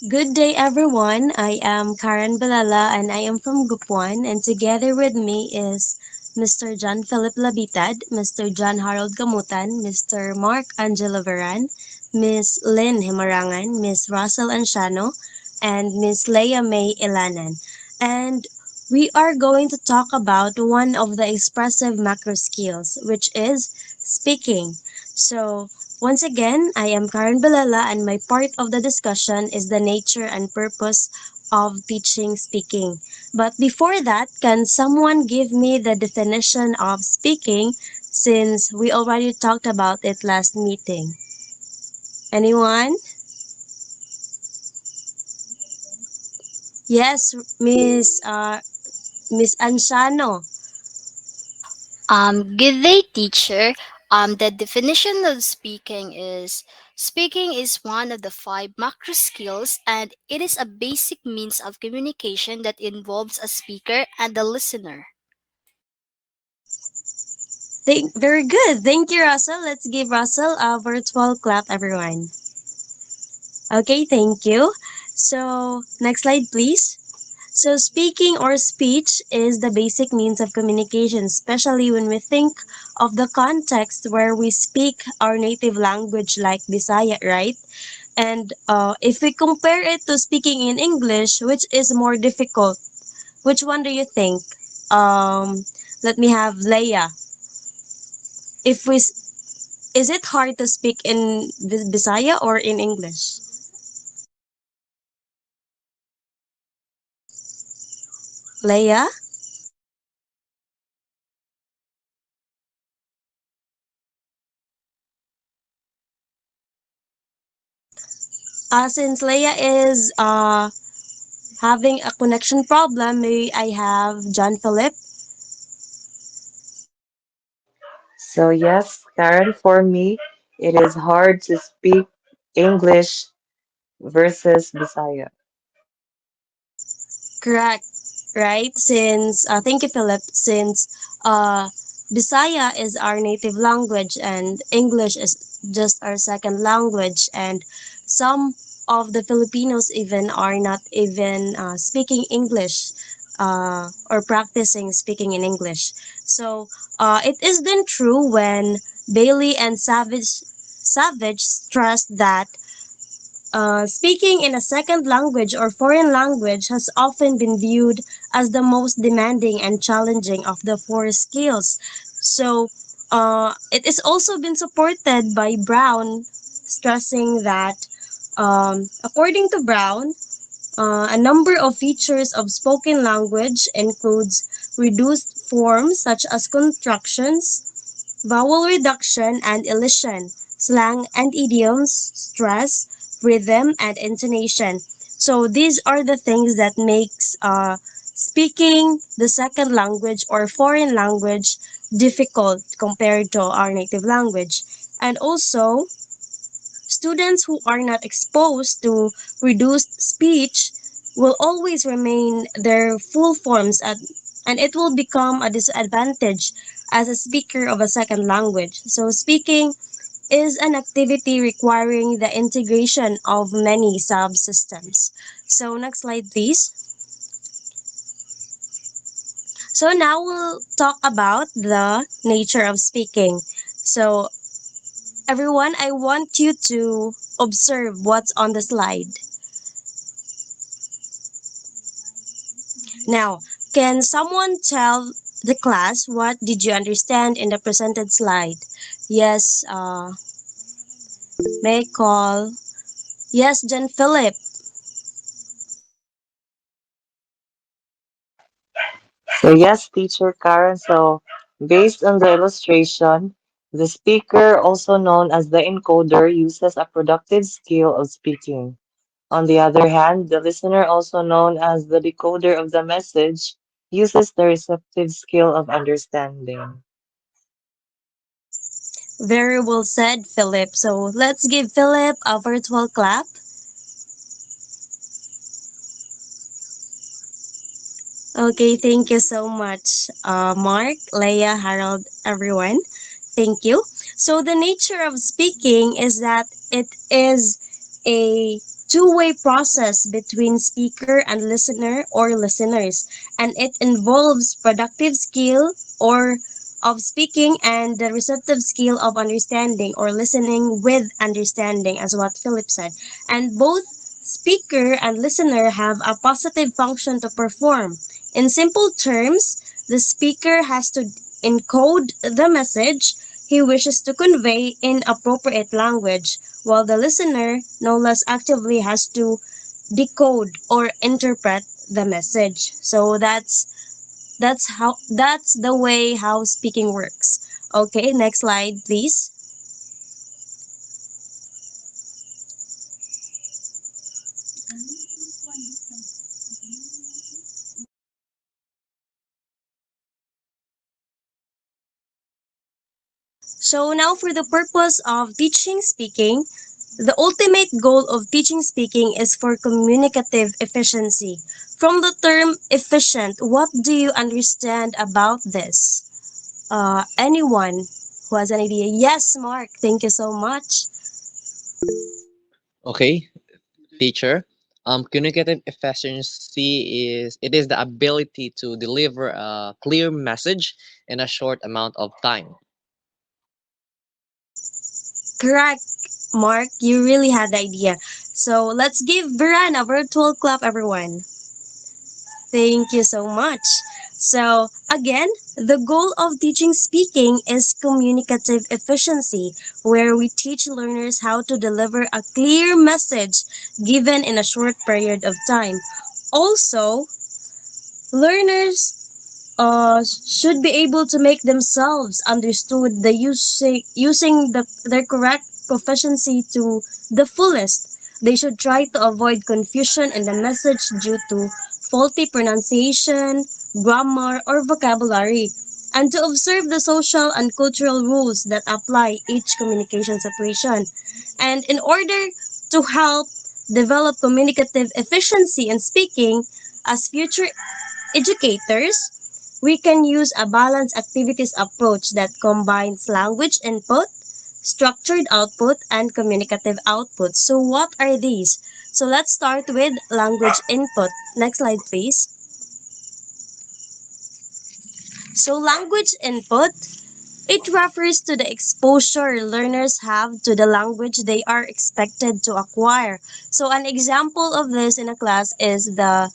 Good day, everyone. I am Karen Balala and I am from Group 1. And together with me is Mr. John Philip Labitad, Mr. John Harold Gamutan, Mr. Mark Angelo Veran, Miss Lynn Himarangan, Miss Russell Anshano, and Miss Leia May Ilanan. And we are going to talk about one of the expressive macro skills, which is speaking. So, once again, I am Karen Balala and my part of the discussion is the nature and purpose of teaching speaking. But before that, can someone give me the definition of speaking since we already talked about it last meeting? Anyone? Yes, Miss Anshano. Good day, teacher. The definition of speaking is one of the five macro skills, and it is a basic means of communication that involves a speaker and a listener. Very good. Thank you, Russell. Let's give Russell a virtual clap, everyone. Okay, thank you. So, next slide, please. So, speaking or speech is the basic means of communication, especially when we think of the context where we speak our native language like Bisaya, right? And if we compare it to speaking in English, which is more difficult, which one do you think? Let me have Leia. If we, is it hard to speak in Bisaya or in English? Leia? Since Leia is having a connection problem, may I have John Philip? So yes, Karen, for me, it is hard to speak English versus Bisaya. Correct, right? Since, thank you, Philip, since Bisaya is our native language and English is just our second language, and some of the Filipinos even are not even speaking English or practicing speaking in English. So it is then true when Bailey and Savage stressed that speaking in a second language or foreign language has often been viewed as the most demanding and challenging of the four skills. So, it is also been supported by Brown, stressing that, according to Brown, a number of features of spoken language includes reduced forms such as contractions, vowel reduction and elision, slang and idioms, stress, rhythm, and intonation. So these are the things that makes speaking the second language or foreign language difficult compared to our native language. And also, students who are not exposed to reduced speech will always remain their full forms and it will become a disadvantage as a speaker of a second language. So speaking is an activity requiring the integration of many subsystems. So next slide please. So now we'll talk about the nature of speaking. So everyone, I want you to observe what's on the slide. Now, can someone tell the class what did you understand in the presented slide? Yes, may I call? Yes, John Philip. So yes, teacher Karen. So based on the illustration, the speaker, also known as the encoder, uses a productive skill of speaking. On the other hand, the listener, also known as the decoder of the message, uses the receptive skill of understanding. Very well said, Philip. So let's give Philip a virtual clap. Okay, thank you so much, Mark, Leia, Harold, everyone. Thank you. So the nature of speaking is that it is a two-way process between speaker and listener or listeners, and it involves productive skill or of speaking and the receptive skill of understanding or listening with understanding, as what Philip said. And both speaker and listener have a positive function to perform. In simple terms, the speaker has to encode the message he wishes to convey in appropriate language, while the listener no less actively has to decode or interpret the message. So that's the way how speaking works. Okay, next slide, please. So now for the purpose of teaching speaking, the ultimate goal of teaching speaking is for communicative efficiency. From the term efficient, what do you understand about this? Anyone who has an idea? Yes, Mark. Thank you so much. Okay, teacher. Communicative efficiency is the ability to deliver a clear message in a short amount of time. Correct, Mark. You really had the idea. So let's give Viran a virtual clap, everyone. Thank you so much. So, again, the goal of teaching speaking is communicative efficiency, where we teach learners how to deliver a clear message given in a short period of time. Also, learners should be able to make themselves understood the using their correct proficiency to the fullest. They should try to avoid confusion in the message due to faulty pronunciation, grammar, or vocabulary, and to observe the social and cultural rules that apply each communication situation. And in order to help develop communicative efficiency in speaking, as future educators, we can use a balanced activities approach that combines language input, structured output, and communicative output. So what are these? So let's start with language input. Next slide, please. So language input, it refers to the exposure learners have to the language they are expected to acquire. So an example of this in a class is the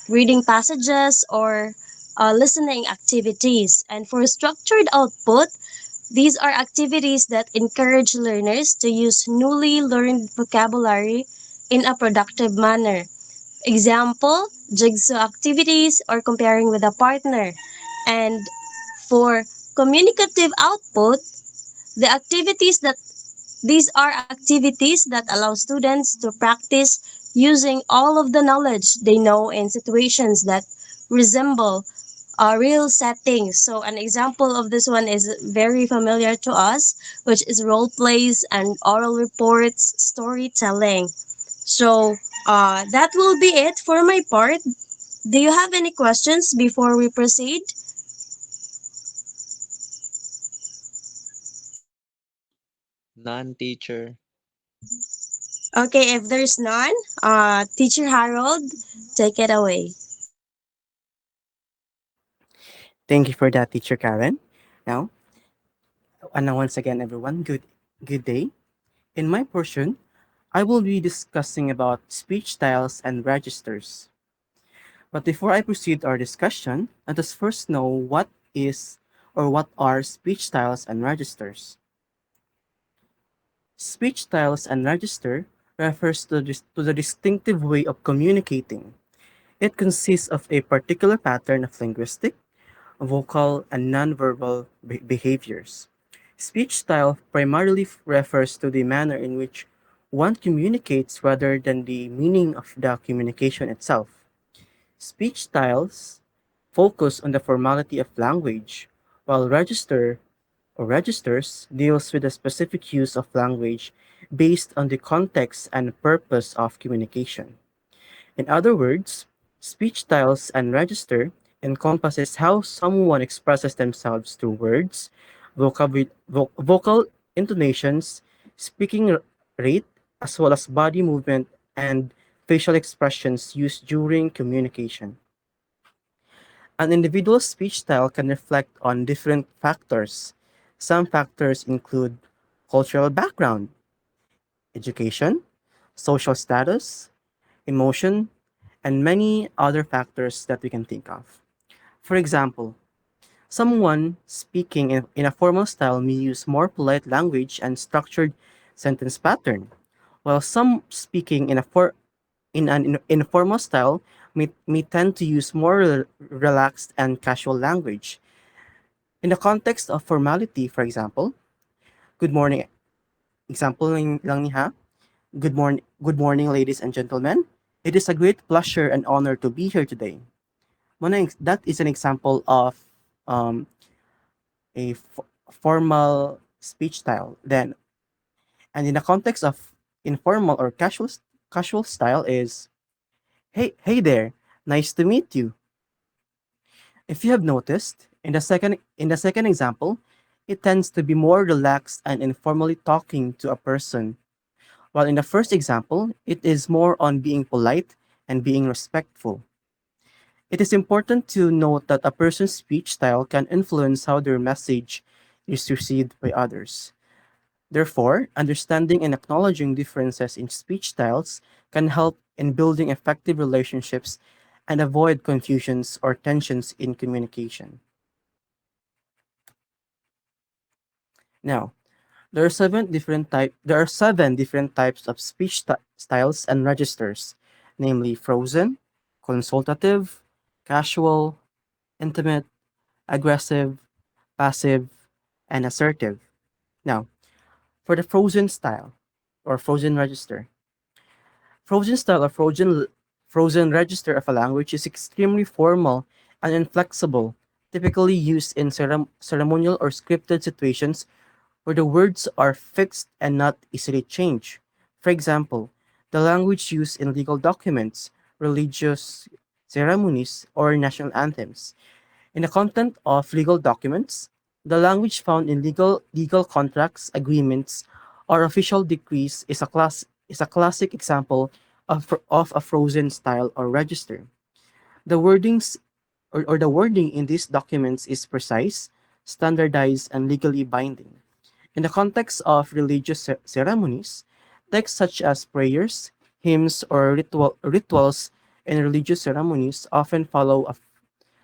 reading passages or listening activities. And for structured output, these are activities that encourage learners to use newly learned vocabulary in a productive manner. Example, jigsaw activities or comparing with a partner. And for communicative output, the activities that these are activities that allow students to practice using all of the knowledge they know in situations that resemble real settings. So an example of this one is very familiar to us, which is role plays and oral reports, storytelling. So that will be it for my part. Do you have any questions before we proceed? Non-teacher. Okay, if there's none, Teacher Harold, take it away. Thank you for that, Teacher Karen. Now, and once again, everyone, good day. In my portion, I will be discussing about speech styles and registers. But before I proceed our discussion, let us first know what is or what are speech styles and registers. Speech styles and register refers to the distinctive way of communicating. It consists of a particular pattern of linguistic, vocal, and nonverbal behaviors. Speech style primarily refers to the manner in which one communicates rather than the meaning of the communication itself. Speech styles focus on the formality of language, while register or registers deals with the specific use of language based on the context and purpose of communication. In other words, speech styles and register encompasses how someone expresses themselves through words, vocal intonations, speaking rate, as well as body movement and facial expressions used during communication. An individual's speech style can reflect on different factors. Some factors include cultural background, education, social status, emotion, and many other factors that we can think of. For example, someone speaking in a formal style may use more polite language and structured sentence pattern, while some speaking in an informal style may tend to use more relaxed and casual language. In the context of formality, for example, good morning, example lang ni ha, good morning, ladies and gentlemen. It is a great pleasure and honor to be here today. That is an example of um, formal speech style. Then, and in the context of informal or casual style is, hey there, nice to meet you. If you have noticed, in the second example, it tends to be more relaxed and informally talking to a person, while in the first example, it is more on being polite and being respectful. It is important to note that a person's speech style can influence how their message is received by others. Therefore, understanding and acknowledging differences in speech styles can help in building effective relationships and avoid confusions or tensions in communication. Now, there are seven different types of styles and registers, namely frozen, consultative, casual, intimate, aggressive, passive, and assertive. Now, for the frozen style or frozen register, frozen register of a language is extremely formal and inflexible, typically used in ceremonial or scripted situations where the words are fixed and not easily changed. For example, the language used in legal documents, religious ceremonies, or national anthems. In the content of legal documents, the language found in legal contracts, agreements, or official decrees is a classic example of a frozen style or register. The wordings or the wording in these documents is precise, standardized, and legally binding. In the context of religious ceremonies, texts such as prayers, hymns, or rituals in religious ceremonies often follow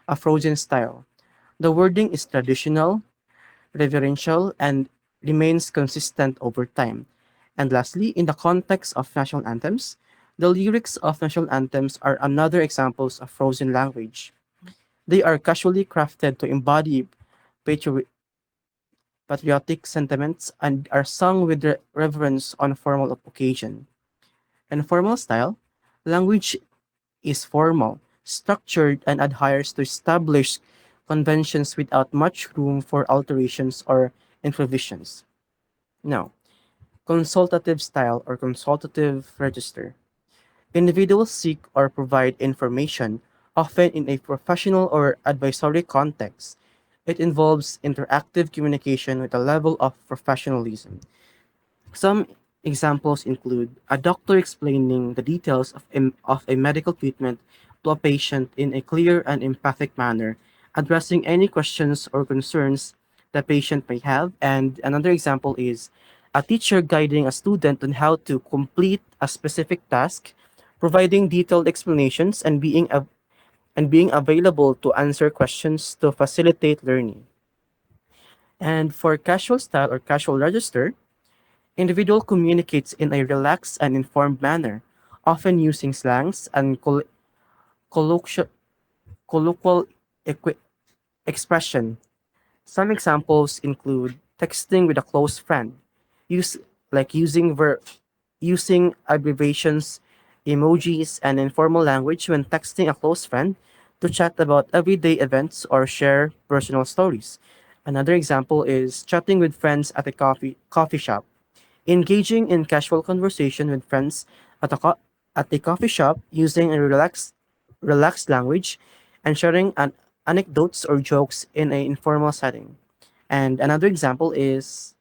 a frozen style. The wording is traditional, reverential, and remains consistent over time. And lastly, in the context of national anthems, the lyrics of national anthems are another examples of frozen language. They are casually crafted to embody patri- patriotic sentiments and are sung with reverence on formal occasion. In formal style, language is formal, structured, and adheres to established conventions without much room for alterations or improvisations. Now, consultative style or consultative register. Individuals seek or provide information, often in a professional or advisory context. It involves interactive communication with a level of professionalism. Some examples include a doctor explaining the details of a medical treatment to a patient in a clear and empathic manner, addressing any questions or concerns the patient may have. And another example is a teacher guiding a student on how to complete a specific task, providing detailed explanations and being available to answer questions to facilitate learning. And for casual style or casual register, individual communicates in a relaxed and informed manner, often using slangs and colloquial, colloquial equi- expression. Some examples include texting with a close friend, use like using abbreviations, emojis, and informal language when texting a close friend to chat about everyday events or share personal stories. Another example is chatting with friends at a coffee shop. Engaging in casual conversation with friends at at a coffee shop using a relaxed language and sharing anecdotes or jokes in an informal setting. And another example is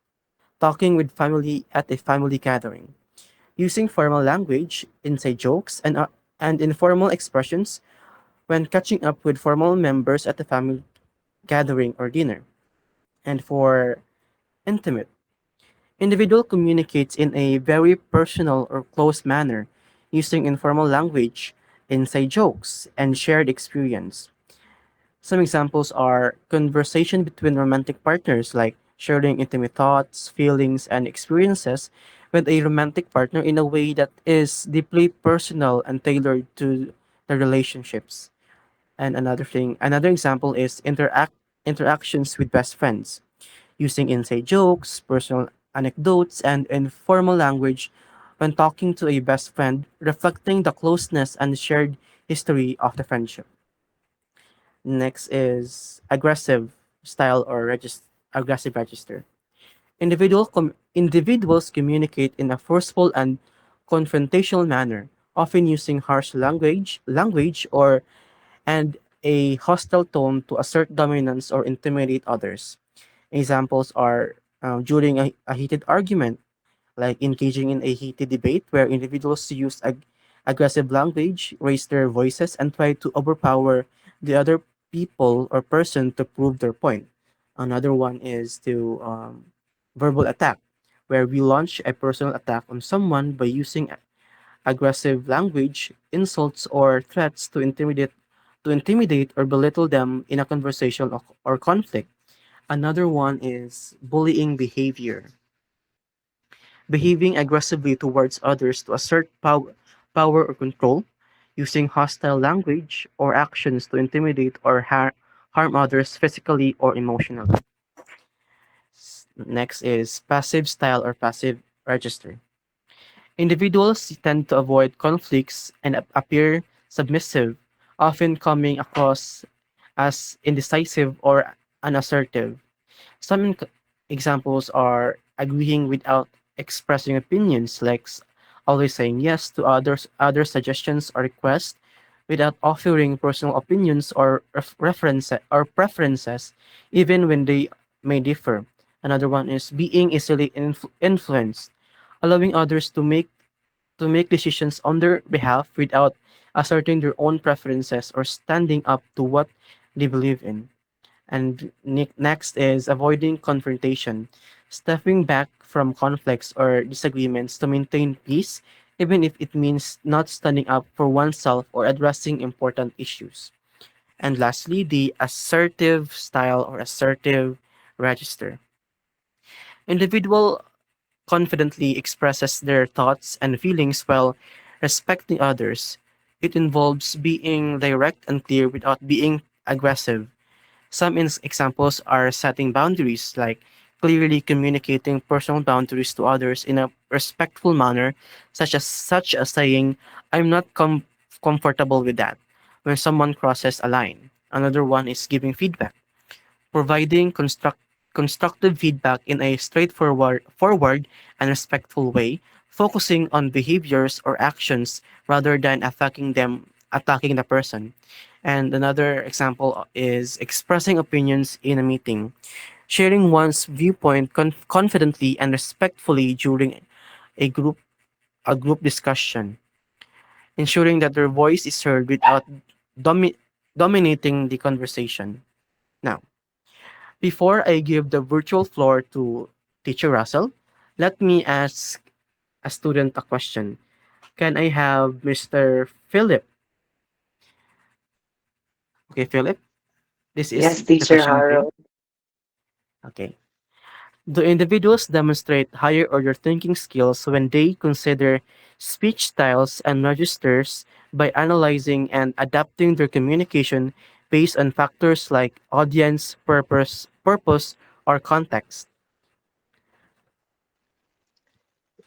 talking with family at a family gathering, using formal language, inside jokes, and informal expressions when catching up with formal members at a family gathering or dinner. And for intimate, individual communicates in a very personal or close manner, using informal language, inside jokes, and shared experience. Some examples are conversation between romantic partners, like sharing intimate thoughts, feelings, and experiences with a romantic partner in a way that is deeply personal and tailored to the relationships. And another example is interactions with best friends, using inside jokes, personal anecdotes, and informal language when talking to a best friend, reflecting the closeness and shared history of the friendship. Next is aggressive style or aggressive register. Individuals communicate in a forceful and confrontational manner, often using harsh language or and a hostile tone to assert dominance or intimidate others. Examples are during a heated argument, like engaging in a heated debate where individuals use aggressive language, raise their voices, and try to overpower the other people or person to prove their point. Another one is to verbal attack, where we launch a personal attack on someone by using aggressive language, insults, or threats to intimidate or belittle them in a conversation or conflict. Another one is bullying behavior, behaving aggressively towards others to assert power or control, using hostile language or actions to intimidate or harm others physically or emotionally. Next is passive style or passive register. Individuals tend to avoid conflicts and appear submissive, often coming across as indecisive or unassertive. Some examples are agreeing without expressing opinions, like always saying yes to other suggestions or requests without offering personal opinions or preferences, even when they may differ. Another one is being easily influenced, allowing others to make decisions on their behalf without asserting their own preferences or standing up to what they believe in. And next is avoiding confrontation, stepping back from conflicts or disagreements to maintain peace, even if it means not standing up for oneself or addressing important issues. And lastly, the assertive style or assertive register. Individual confidently expresses their thoughts and feelings while respecting others. It involves being direct and clear without being aggressive. Some examples are setting boundaries, like clearly communicating personal boundaries to others in a respectful manner, such as saying, "I'm not comfortable with that," when someone crosses a line. Another one is giving feedback, providing constructive feedback in a forward and respectful way, focusing on behaviors or actions rather than attacking the person. And another example is expressing opinions in a meeting, sharing one's viewpoint confidently and respectfully during a group a group discussion, ensuring that their voice is heard without domi- dominating the conversation. Now, before I give the virtual floor to Teacher Russell, let me ask a student a question. Can I have Mr. Philip? Okay, Philip, this is Yes, the teacher question again. Harold. Okay. Do individuals demonstrate higher order thinking skills when they consider speech styles and registers by analyzing and adapting their communication based on factors like audience, purpose, or context?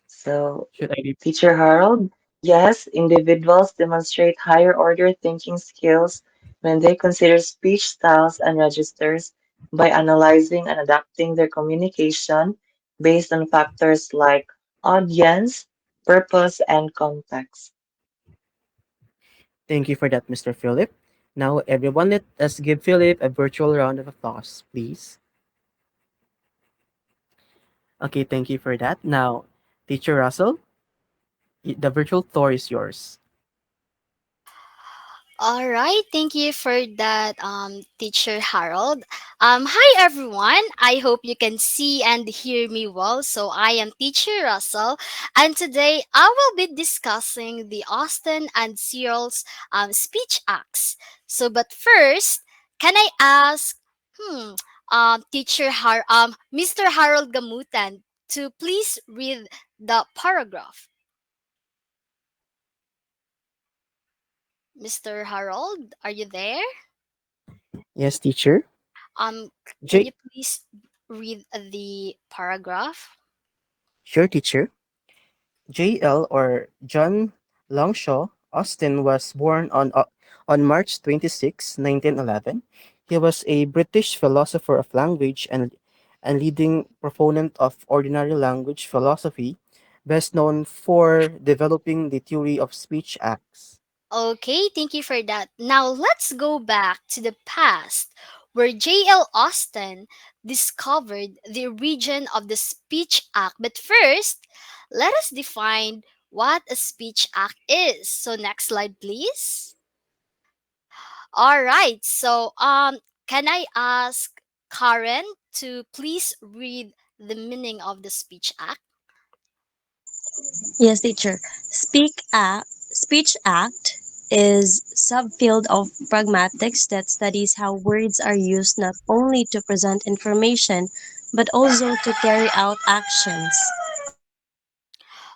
So, Should I repeat? teacher Harold, yes, individuals demonstrate higher order thinking skills when they consider speech styles and registers by analyzing and adapting their communication based on factors like audience, purpose, and context. Thank you for that, Mr. Philip. Now, everyone, let us give Philip a virtual round of applause, please. Okay, thank you for that. Now, Teacher Russell, the virtual floor is yours. All right, thank you for that, Teacher Harold. Hi everyone. I hope you can see and hear me well. So I am Teacher Russell, and today I will be discussing the Austin and Searle's speech acts. So, but first, can I ask, Mr. Harold Gamutan, to please read the paragraph. Mr. Harold, are you there? Yes, teacher. Um, can J. you please read the paragraph? Sure, teacher. J.L. or John Longshaw Austin was born on March 26, 1911. He was a British philosopher of language and leading proponent of ordinary language philosophy, best known for developing the theory of speech acts. Okay, thank you for that. Now let's go back to the past where J.L. Austin discovered the origin of the Speech Act. But first, let us define what a Speech Act is. So next slide please. All right. So can I ask Karen to please read the meaning of the Speech Act? Yes, teacher. Speech act is subfield of pragmatics that studies how words are used not only to present information but also to carry out actions.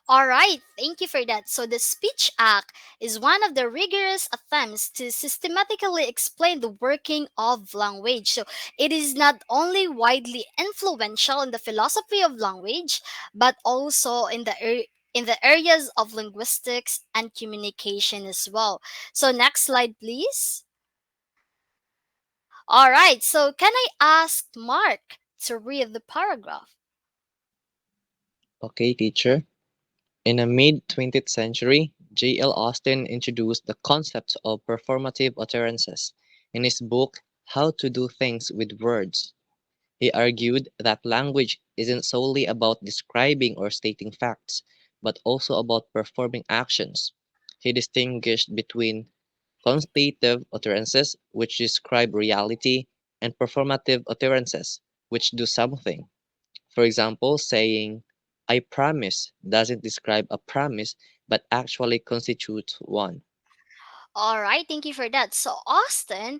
All right, thank you for that. So, the Speech Act is one of the rigorous attempts to systematically explain the working of language. So, it is not only widely influential in the philosophy of language, but also in the areas of linguistics and communication as well. So, next slide, please. All right, so can I ask Mark to read the paragraph? Okay, teacher. In the mid 20th century, J. L. Austin introduced the concept of performative utterances in his book How to Do Things with Words. He argued that language isn't solely about describing or stating facts, but also about performing actions. He distinguished between constative utterances, which describe reality, and performative utterances, which do something. For example, saying, I promise doesn't describe a promise, but actually constitutes one. All right, thank you for that. So Austin,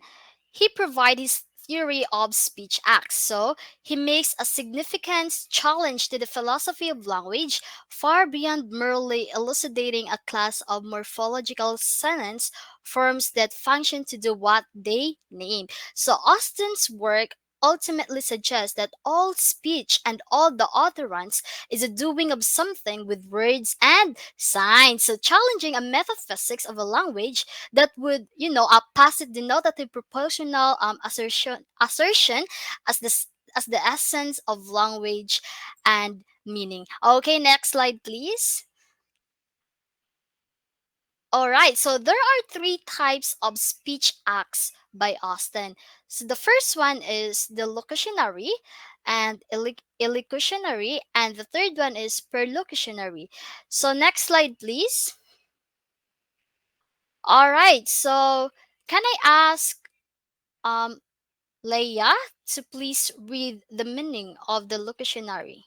he provides his theory of speech acts. So he makes a significant challenge to the philosophy of language far beyond merely elucidating a class of morphological sentence forms that function to do what they name. So Austin's work ultimately suggests that all speech and all the utterance is a doing of something with words and signs. So challenging a metaphysics of a language that would, a passive denotative propositional assertion as as the essence of language and meaning. Okay, next slide please. All right, so there are three types of speech acts by Austin. So the first one is the locutionary and illocutionary, and the third one is perlocutionary. So next slide please. All right, so can I ask um Leia to please read the meaning of the locutionary.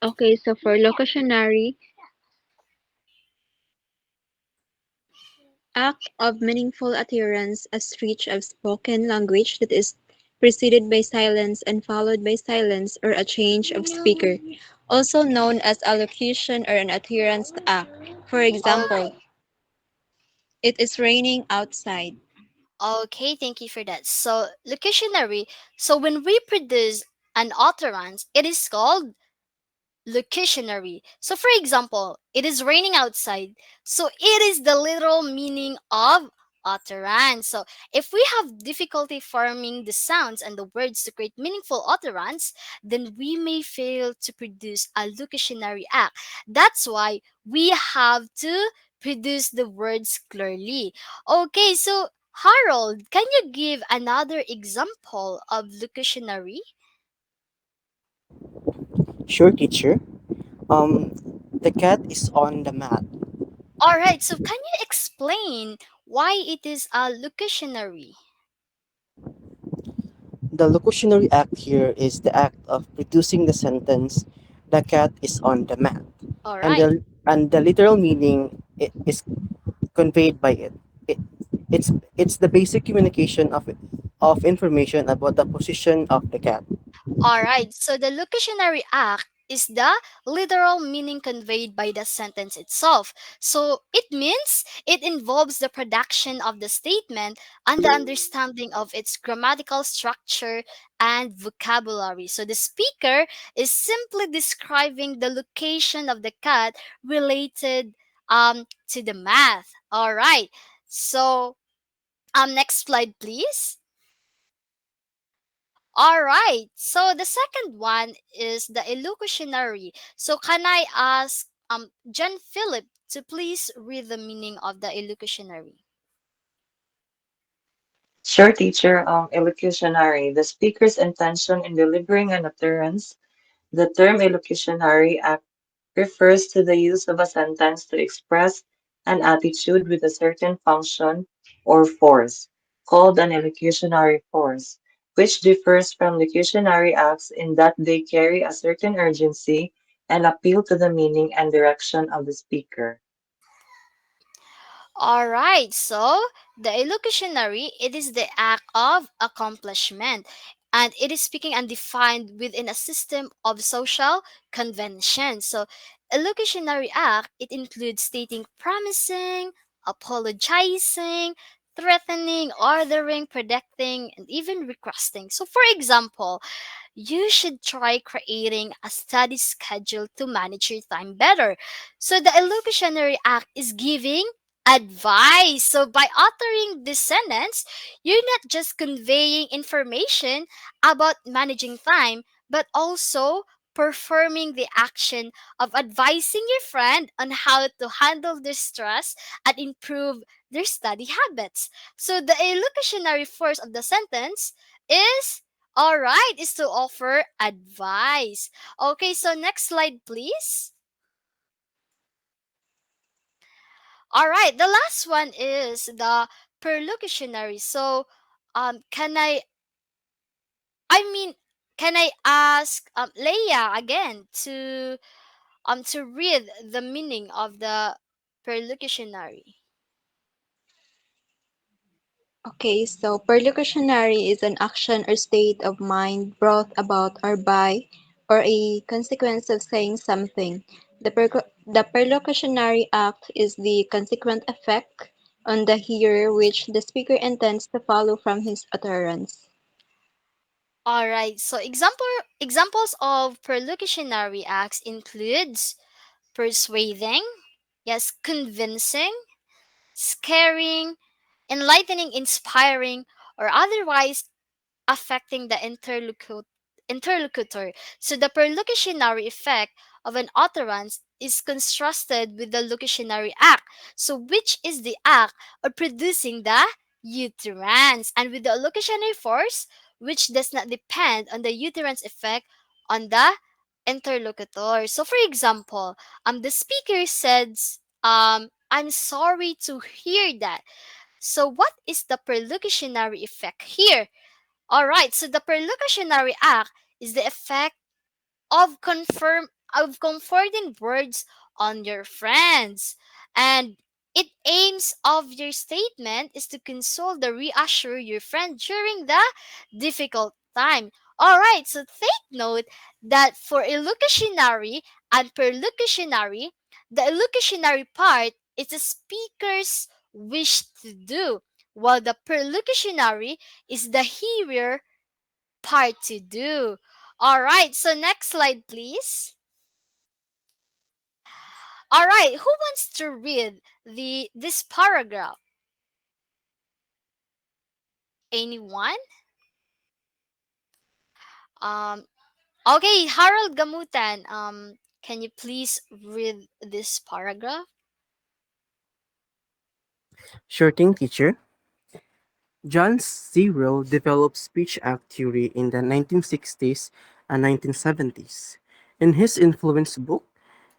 Okay, so for locutionary, act of meaningful utterance, a stretch of spoken language that is preceded by silence and followed by silence or a change of speaker, also known as allocution or an utterance act. For Okay. example, it is raining outside. Okay, thank you for that. So, locutionary, so when we produce an utterance, it is called locutionary. So, for example, it is raining outside. So, it is the literal meaning of utterance. So, if we have difficulty forming the sounds and the words to create meaningful utterance, then we may fail to produce a locutionary act. That's why we have to produce the words clearly. Okay, so Harold, can you give another example of locutionary? Sure, teacher. Um, the cat is on the mat. All right, so can you explain why it is a locutionary? The locutionary act here is the act of producing the sentence, the cat is on the mat. All And right. the literal meaning is conveyed by it. it it's the basic communication of information about the position of the cat. All right, so the locutionary act is the literal meaning conveyed by the sentence itself. So it means it involves the production of the statement and the understanding of its grammatical structure and vocabulary. So the speaker is simply describing the location of the cat related to the math. All right. So next slide please. All right. So the second one is the illusionary. So can I ask John Philip to please read the meaning of the illusionary? Sure, teacher. Elocutionary, the speaker's intention in delivering an utterance. The term elocutionary act refers to the use of a sentence to express an attitude with a certain function or force, called an elocutionary force, which differs from locutionary acts in that they carry a certain urgency and appeal to the meaning and direction of the speaker. All right, so the illocutionary, it is the act of accomplishment, and it is speaking and defined within a system of social conventions. So illocutionary act, it includes stating promising, apologizing, threatening, ordering, predicting, and even requesting. So for example, you should try creating a study schedule to manage your time better. So the illocutionary act is giving advice. So by uttering this sentence, you're not just conveying information about managing time, but also performing the action of advising your friend on how to handle their stress and improve their study habits. So the illocutionary force of the sentence is all right, is to offer advice. Okay, so next slide, please. All right, the last one is the perlocutionary. So, can I mean, can I ask Leia again to read the meaning of the perlocutionary? Okay, so perlocutionary is an action or state of mind brought about or by or a consequence of saying something. The perlocutionary act is the consequent effect on the hearer which the speaker intends to follow from his utterance. All right, so examples of perlocutionary acts includes persuading, yes, convincing, scaring, enlightening, inspiring, or otherwise affecting the interlocutor. So the perlocutionary effect of an utterance is construsted with the locutionary act. So which is the act of producing the utterance, and with the locutionary force, which does not depend on the utterance effect on the interlocutor. So for example, the speaker says, I'm sorry to hear that. So what is the perlocutionary effect here? All right, so the perlocutionary act is the effect of comforting words on your friends, and it aims of your statement is to console the reassure your friend during the difficult time. All right, so take note that for illocutionary and perlocutionary, the illocutionary part is the speaker's wish to do, while the perlocutionary is the hearer part to do. All right, so next slide, please. All right, who wants to read the this paragraph? Anyone? Um, okay, Harold Gamutan. Can you please read this paragraph? Sure thing, teacher. John Cyril developed speech act theory in the 1960s and 1970s. In his influence book,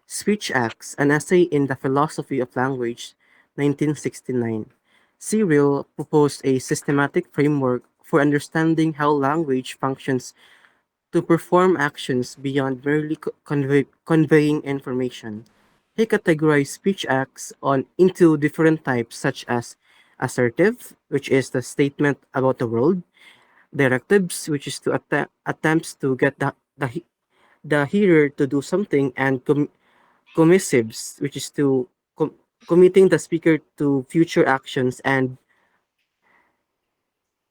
Speech Acts, an essay in the philosophy of language, 1969, Cyril proposed a systematic framework for understanding how language functions to perform actions beyond merely conveying information. He categorized speech acts into different types such as assertive, which is the statement about the world, directives, which is to attempts to get the hearer to do something, and commissives, which is to committing the speaker to future actions, and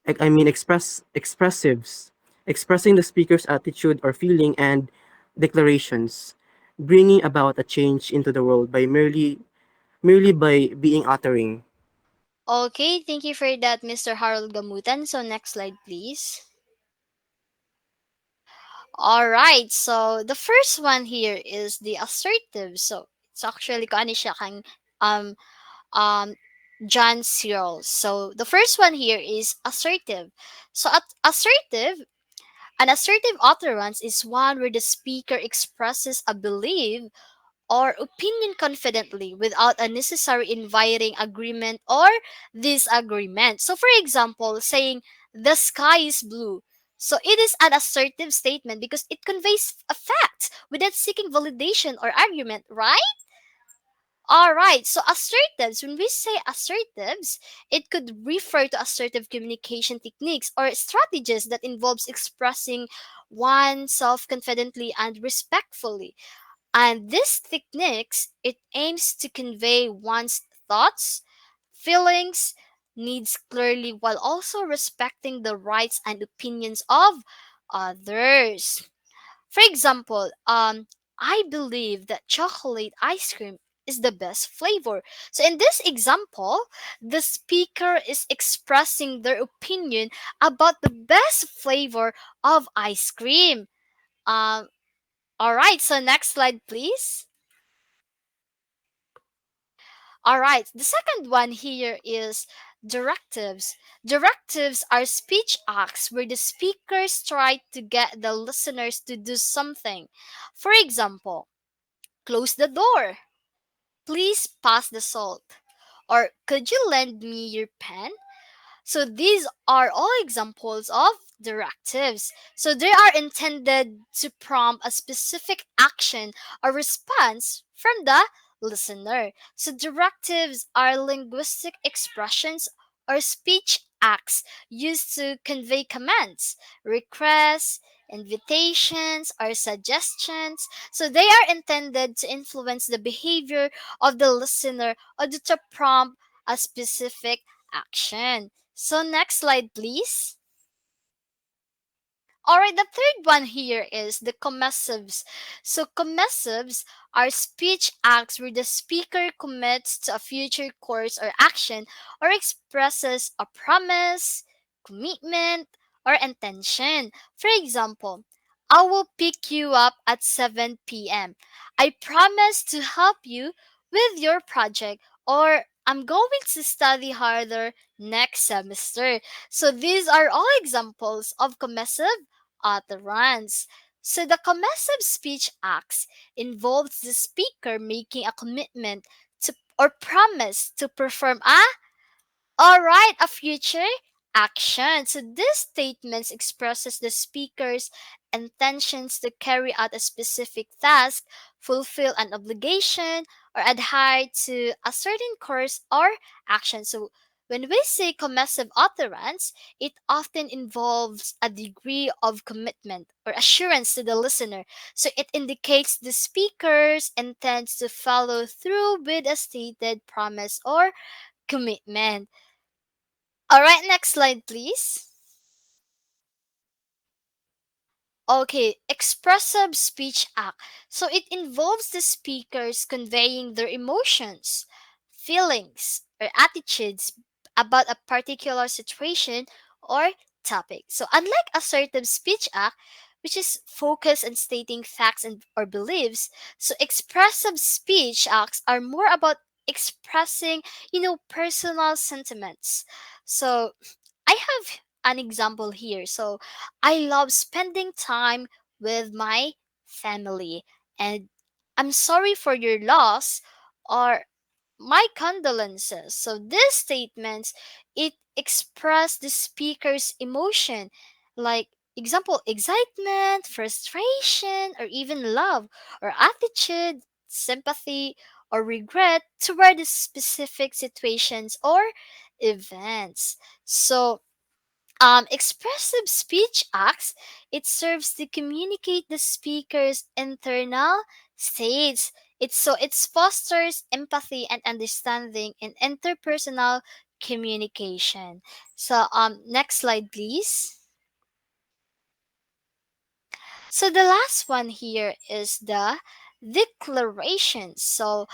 expressives, expressing the speaker's attitude or feeling, and declarations, bringing about a change into the world by merely by being uttering. Okay, thank you for that, Mr. Harold Gamutan. So next slide, please. All right. So the first one here is the assertive. So it's actually kung ano siya kang um um John Searle. So the first one here is assertive. So assertive, an assertive utterance is one where the speaker expresses a belief or opinion confidently without unnecessary inviting agreement or disagreement. So, for example, saying the sky is blue. So, it is an assertive statement because it conveys a fact without seeking validation or argument, right? All right, so assertives, when we say assertives, it could refer to assertive communication techniques or strategies that involves expressing oneself confidently and respectfully. And these techniques, it aims to convey one's thoughts, feelings, needs clearly while also respecting the rights and opinions of others. For example, I believe that chocolate ice cream is the best flavor. So in this example, the speaker is expressing their opinion about the best flavor of ice cream. Um, all right, so next slide, please. All right, the second one here is directives. Directives are speech acts where the speakers try to get the listeners to do something. For example, close the door, please pass the salt, or could you lend me your pen? So these are all examples of directives. So they are intended to prompt a specific action or response from the listener. So directives are linguistic expressions or speech acts used to convey commands, requests, invitations, or suggestions. So they are intended to influence the behavior of the listener or to prompt a specific action. So next slide, please. All right, the third one here is the commissives. So commissives are speech acts where the speaker commits to a future course or action or expresses a promise, commitment, or intention. For example, I will pick you up at 7 p.m. I promise to help you with your project, or I'm going to study harder next semester. So these are all examples of commissive utterance. So the commissive speech acts involves the speaker making a commitment to or promise to perform a all right, a future action. So this statement expresses the speaker's intentions to carry out a specific task, fulfill an obligation, or adhere to a certain course or action. So when we say commissive utterance, it often involves a degree of commitment or assurance to the listener. So it indicates the speaker's intends to follow through with a stated promise or commitment. All right, next slide, please. Okay, expressive speech act. So it involves the speakers conveying their emotions, feelings, or attitudes about a particular situation or topic. So unlike assertive speech act, which is focused on stating facts and or beliefs, so expressive speech acts are more about expressing, personal sentiments. So I have an example here. So I love spending time with my family, and I'm sorry for your loss, or my condolences. So these statements, it express the speaker's emotion, like example, excitement, frustration, or even love, or attitude, sympathy, or regret toward the specific situations or events. So expressive speech acts, it serves to communicate the speaker's internal states. It fosters empathy and understanding in interpersonal communication. So next slide please. So the last one here is the declarations. So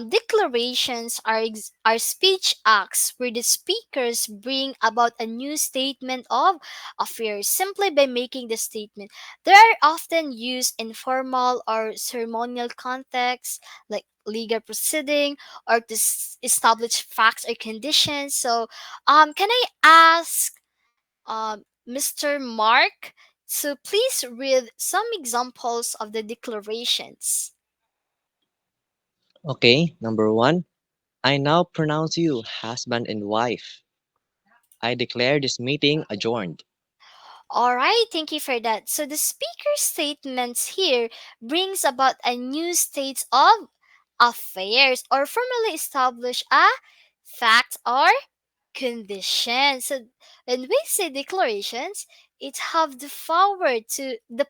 declarations are speech acts where the speakers bring about a new statement of affairs simply by making the statement. They are often used in formal or ceremonial contexts like legal proceeding or to establish facts or conditions. So can I ask Mr. Mark to please read some examples of the declarations. Okay, number one, I now pronounce you husband and wife. I declare this meeting adjourned. All right, thank you for that. So the speaker's statements here brings about a new state of affairs or formally establish a fact or condition. So when we say declarations, it have the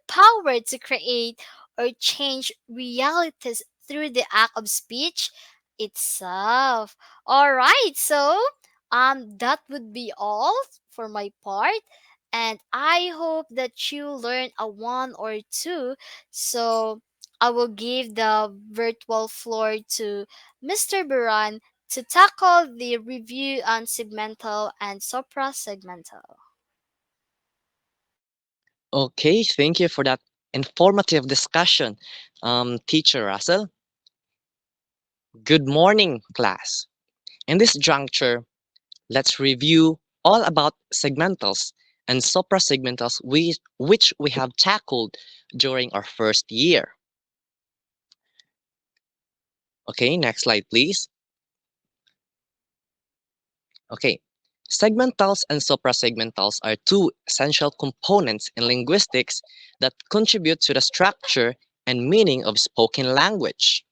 power to create or change realities through the act of speech itself. All right, so that would be all for my part. And I hope that you learn a one or two. So I will give the virtual floor to Mr. Buran to tackle the review on segmental and suprasegmental. Okay, thank you for that informative discussion, Teacher Russell. Good morning, class. In this juncture, let's review all about segmentals and suprasegmentals which we have tackled during our first year. Okay, next slide, please. Okay, segmentals and suprasegmentals are two essential components in linguistics that contribute to the structure and meaning of spoken language.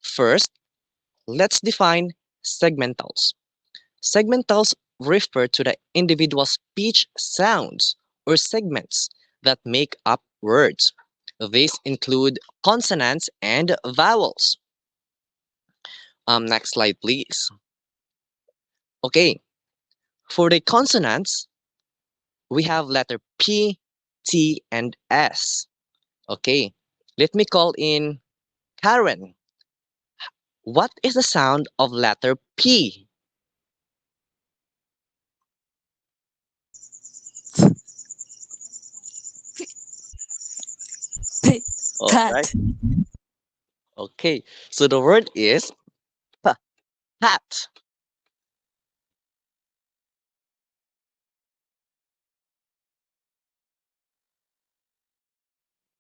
First, let's define segmentals. Segmentals refer to the individual speech sounds or segments that make up words. These include consonants and vowels. Next slide, please. Okay, for the consonants, we have letter P, T, and S. Okay, let me call in Karen. What is the sound of letter P? All right. Pat. Okay, so the word is pat.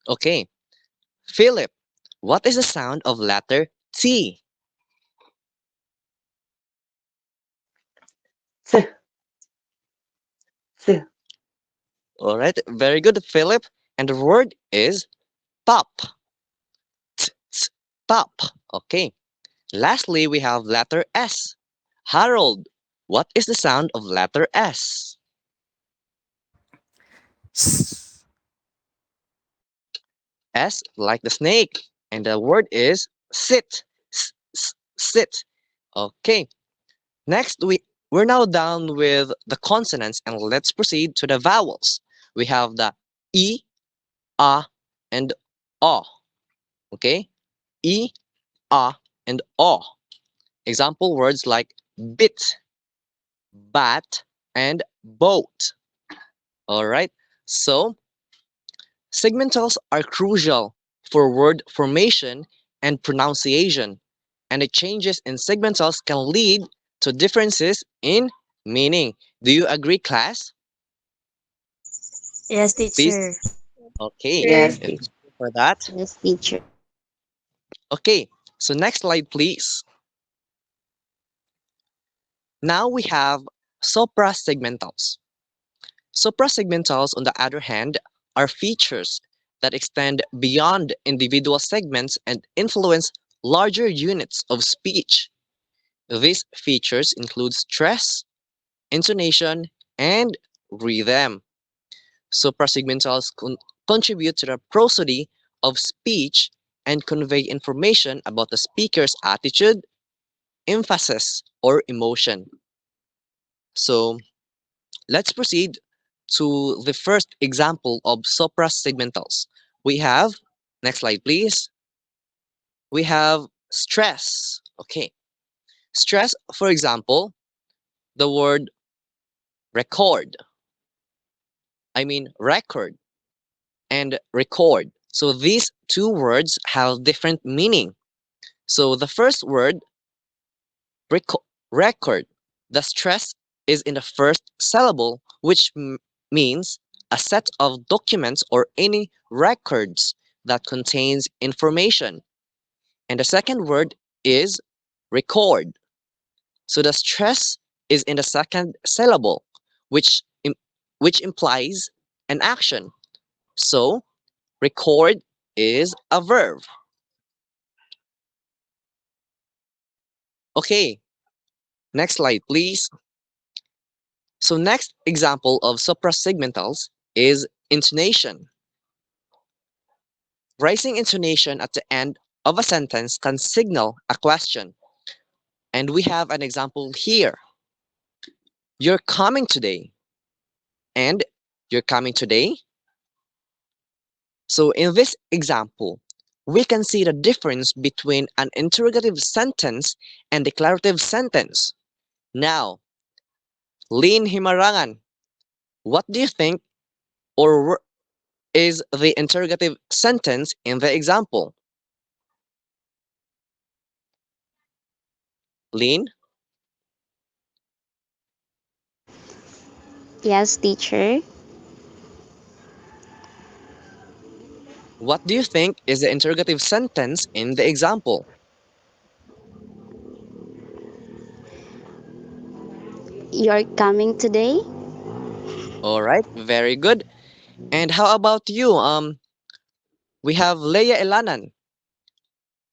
Okay, Philip, what is the sound of letter T? S, s, All right, very good, Philip. And the word is pop. Pop. Okay. Lastly, we have letter S. Harold, what is the sound of letter S? S. S like the snake. And the word is sit. Sit. Okay. Next, we're now down with the consonants and let's proceed to the vowels. We have the E, A, and O. Okay? E, A, and O. Example words like bit, bat, and boat. All right. So segmentals are crucial for word formation and pronunciation, and the changes in segmentals can lead to differences in meaning. Do you agree, class? Yes, Please. teacher. Okay. yes, Sure. If, teacher. for that. Yes, teacher. Okay, so next slide, please. Now we have suprasegmentals. Suprasegmentals, on the other hand, are features that extend beyond individual segments and influence larger units of speech. These features include stress, intonation, and rhythm. Suprasegmentals contribute to the prosody of speech and convey information about the speaker's attitude, emphasis, or emotion. So let's proceed to the first example of suprasegmentals. We have, next slide please, we have stress. Okay, stress, for example, the word record, record and record. So these two words have different meaning. So the first word, record, the stress is in the first syllable, which means a set of documents or any records that contains information. And the second word is record. So the stress is in the second syllable, which which implies an action. So record is a verb. Okay, next slide, please. So next example of suprasegmentals is intonation. Rising intonation at the end of a sentence can signal a question. And we have an example here. You're coming today. And you're coming today. So in this example, we can see the difference between an interrogative sentence and declarative sentence. Now, Lin Himarangan, what do you think or is the interrogative sentence in the example? Lin, Yes, teacher. what do you think is the interrogative sentence in the example? You're coming today? All right, very good. And how about you? We have Leia Elanan.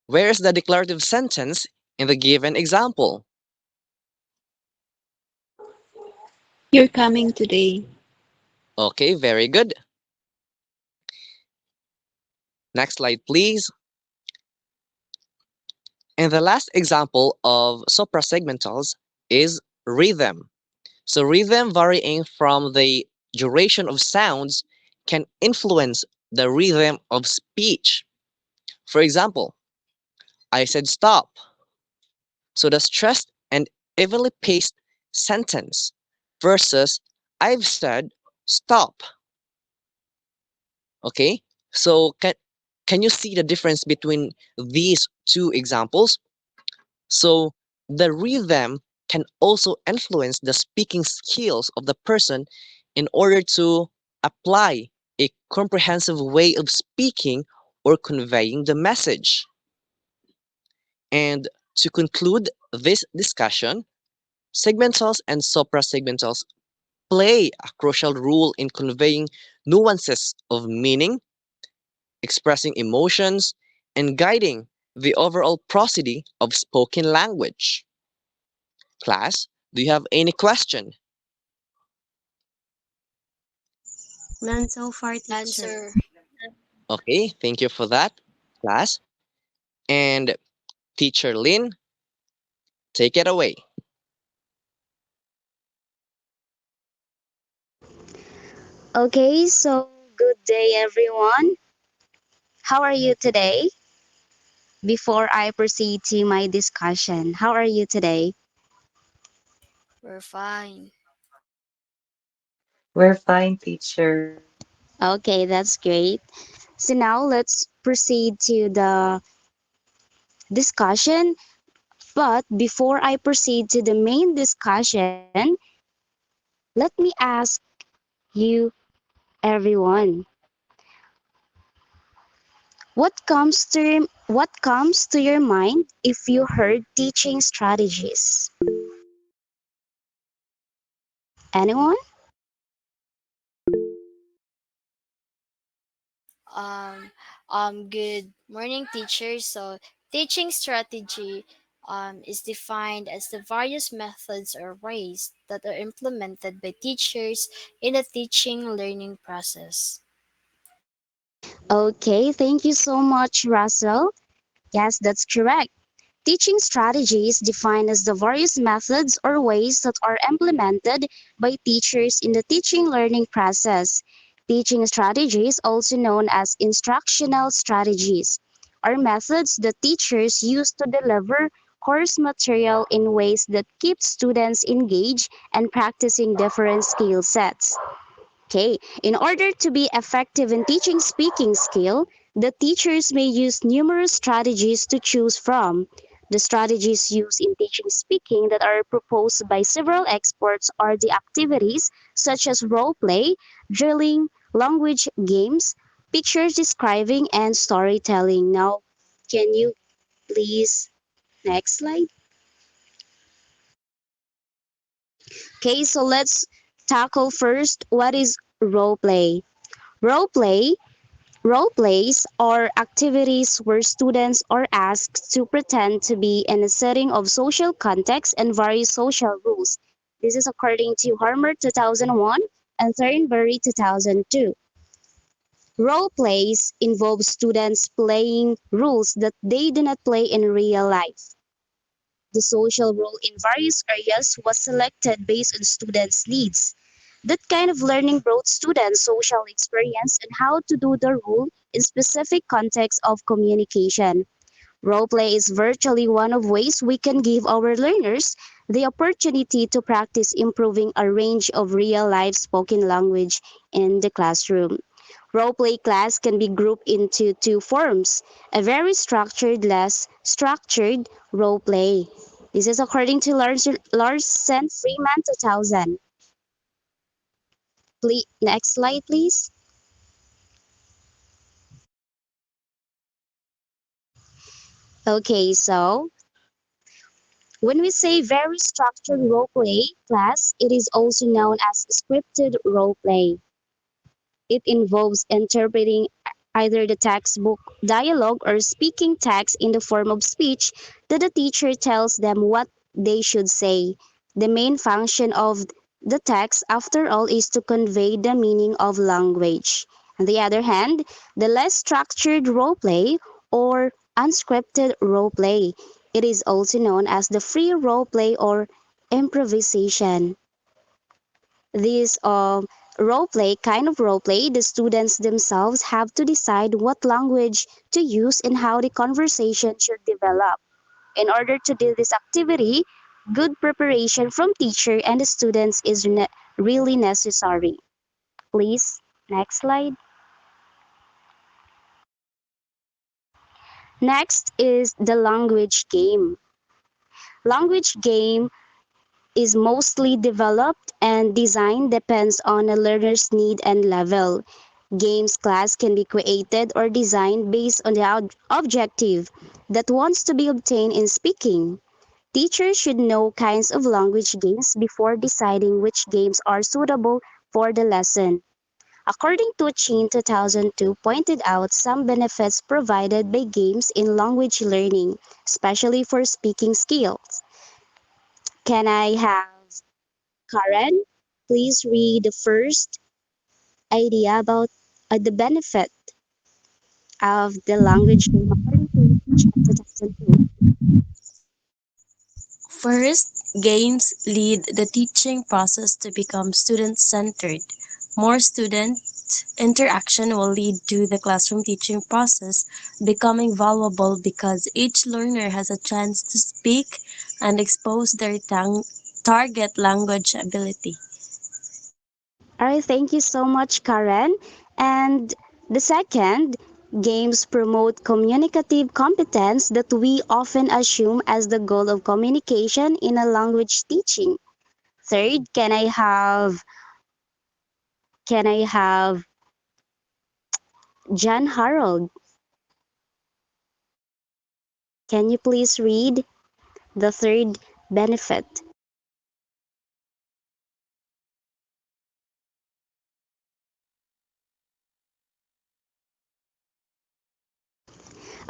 Where is the declarative sentence in the given example? You're coming today. Okay, very good. Next slide, please. And the last example of suprasegmentals is rhythm. So rhythm varying from the duration of sounds can influence the rhythm of speech. For example, I said stop. So the stressed and evenly paced sentence versus I've said stop. Okay? So can you see the difference between these two examples? So the rhythm can also influence the speaking skills of the person in order to apply a comprehensive way of speaking or conveying the message. And to conclude this discussion, segmentals and suprasegmentals play a crucial role in conveying nuances of meaning, expressing emotions, and guiding the overall prosody of spoken language. Class, do you have any question? None so far, teacher. Answer. Okay, thank you for that, class. And teacher Lynn, take it away. Okay, so good day, everyone. How are you today? Before I proceed to my discussion, how are you today? We're fine. We're fine, teacher. Okay, that's great. So now let's proceed to the discussion. But before I proceed to the main discussion, let me ask you, everyone, What comes to your mind if you heard teaching strategies? Anyone? Um, Good morning, teachers. So, teaching strategy is defined as the various methods or ways that are implemented by teachers in the teaching learning process. Okay, thank you so much, Russell. Yes, that's correct. Teaching strategy is defined as the various methods or ways that are implemented by teachers in the teaching learning process. Teaching strategies, also known as instructional strategies, are methods that teachers use to deliver course material in ways that keep students engaged and practicing different skill sets. Okay, in order to be effective in teaching speaking skill, the teachers may use numerous strategies to choose from. The strategies used in teaching speaking that are proposed by several experts are the activities such as role play, drilling, language games, pictures describing, and storytelling. Now, can you please next slide? Okay, so let's tackle first what is role play. Role play Role plays are activities where students are asked to pretend to be in a setting of social context and various social rules. This is according to Harmer 2001 and Thornberry 2002. Role plays involve students playing roles that they do not play in real life. The social role in various areas was selected based on students' needs. That kind of learning brought students social experience and how to do the role in specific context of communication. Role play is virtually one of ways we can give our learners the opportunity to practice improving a range of real life spoken language in the classroom. Role play class can be grouped into two forms, a very structured, less structured role play. This is according to Larson Freeman 2000. Please, next slide, please. Okay, so when we say very structured role play class, it is also known as scripted role play. It involves interpreting either the textbook dialogue or speaking text in the form of speech that the teacher tells them what they should say. The main function of the text, after all, is to convey the meaning of language. On the other hand, the less structured role play or unscripted role play, it is also known as the free role play or improvisation. This kind of role play, the students themselves have to decide what language to use and how the conversation should develop. In order to do this activity, good preparation from teacher and the students is really necessary. Please, next slide. Next is the language game. Language game is mostly developed and design depends on a learner's need and level. Games class can be created or designed based on the objective that wants to be obtained in speaking. Teachers should know kinds of language games before deciding which games are suitable for the lesson. According to Chin 2002 pointed out some benefits provided by games in language learning, especially for speaking skills. Can I have Karen, please read the first idea about the benefit of the language game according to Chin 2002. First, games lead the teaching process to become student-centered. More student interaction will lead to the classroom teaching process becoming valuable because each learner has a chance to speak and expose their target language ability. All right, thank you so much, Karen. And the second, games promote communicative competence that we often assume as the goal of communication in a language teaching. Third, can I have John Harold? Can you please read the third benefit?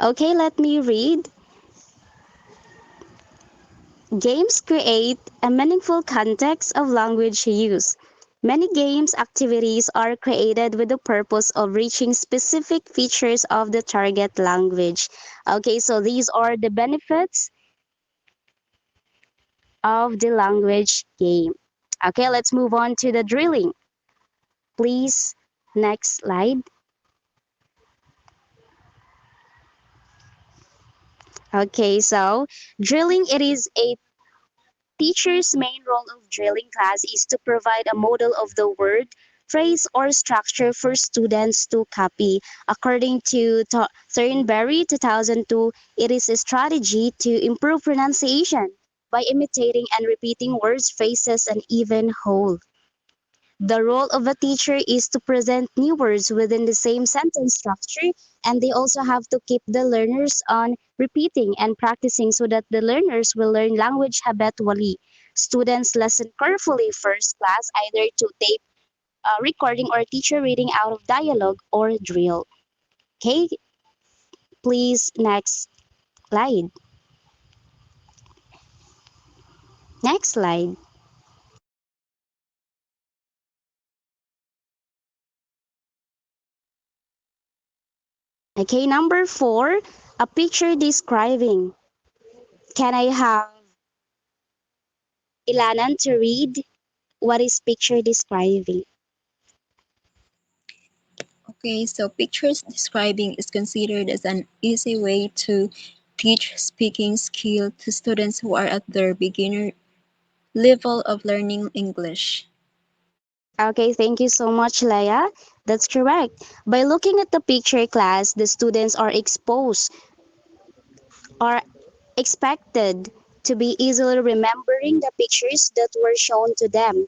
Okay, let me read. Games create a meaningful context of language use. Many games activities are created with the purpose of reaching specific features of the target language. Okay, so these are the benefits of the language game. Okay, let's move on to the drilling. Please, next slide. Okay, so drilling, it is a teacher's main role of drilling class is to provide a model of the word, phrase, or structure for students to copy. According to Thornberry 2002, it is a strategy to improve pronunciation by imitating and repeating words, phrases, and even whole. The role of a teacher is to present new words within the same sentence structure, and they also have to keep the learners on repeating and practicing so that the learners will learn language habitually. Students listen carefully first class, either to tape recording or teacher reading out of dialogue or drill. Okay, please next slide. Next slide. Okay, number four, a picture describing. Can I have Ilanan to read what is picture describing? Okay, so pictures describing is considered as an easy way to teach speaking skill to students who are at their beginner level of learning English. Okay, thank you so much, Leia. That's correct. By looking at the picture class, the students are exposed or expected to be easily remembering the pictures that were shown to them.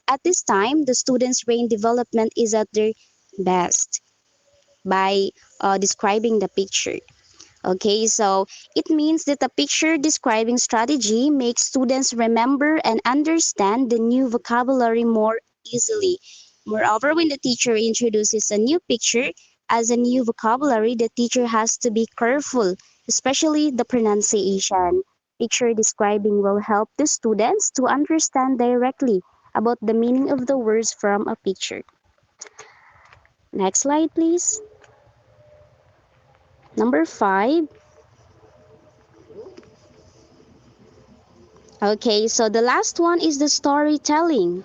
At this time, the students' brain development is at their best by describing the picture. Okay, so it means that a picture describing strategy makes students remember and understand the new vocabulary more easily. Moreover, when the teacher introduces a new picture as a new vocabulary, the teacher has to be careful, especially the pronunciation. Picture describing will help the students to understand directly about the meaning of the words from a picture. Next slide, please. Number five. Okay, so the last one is the storytelling.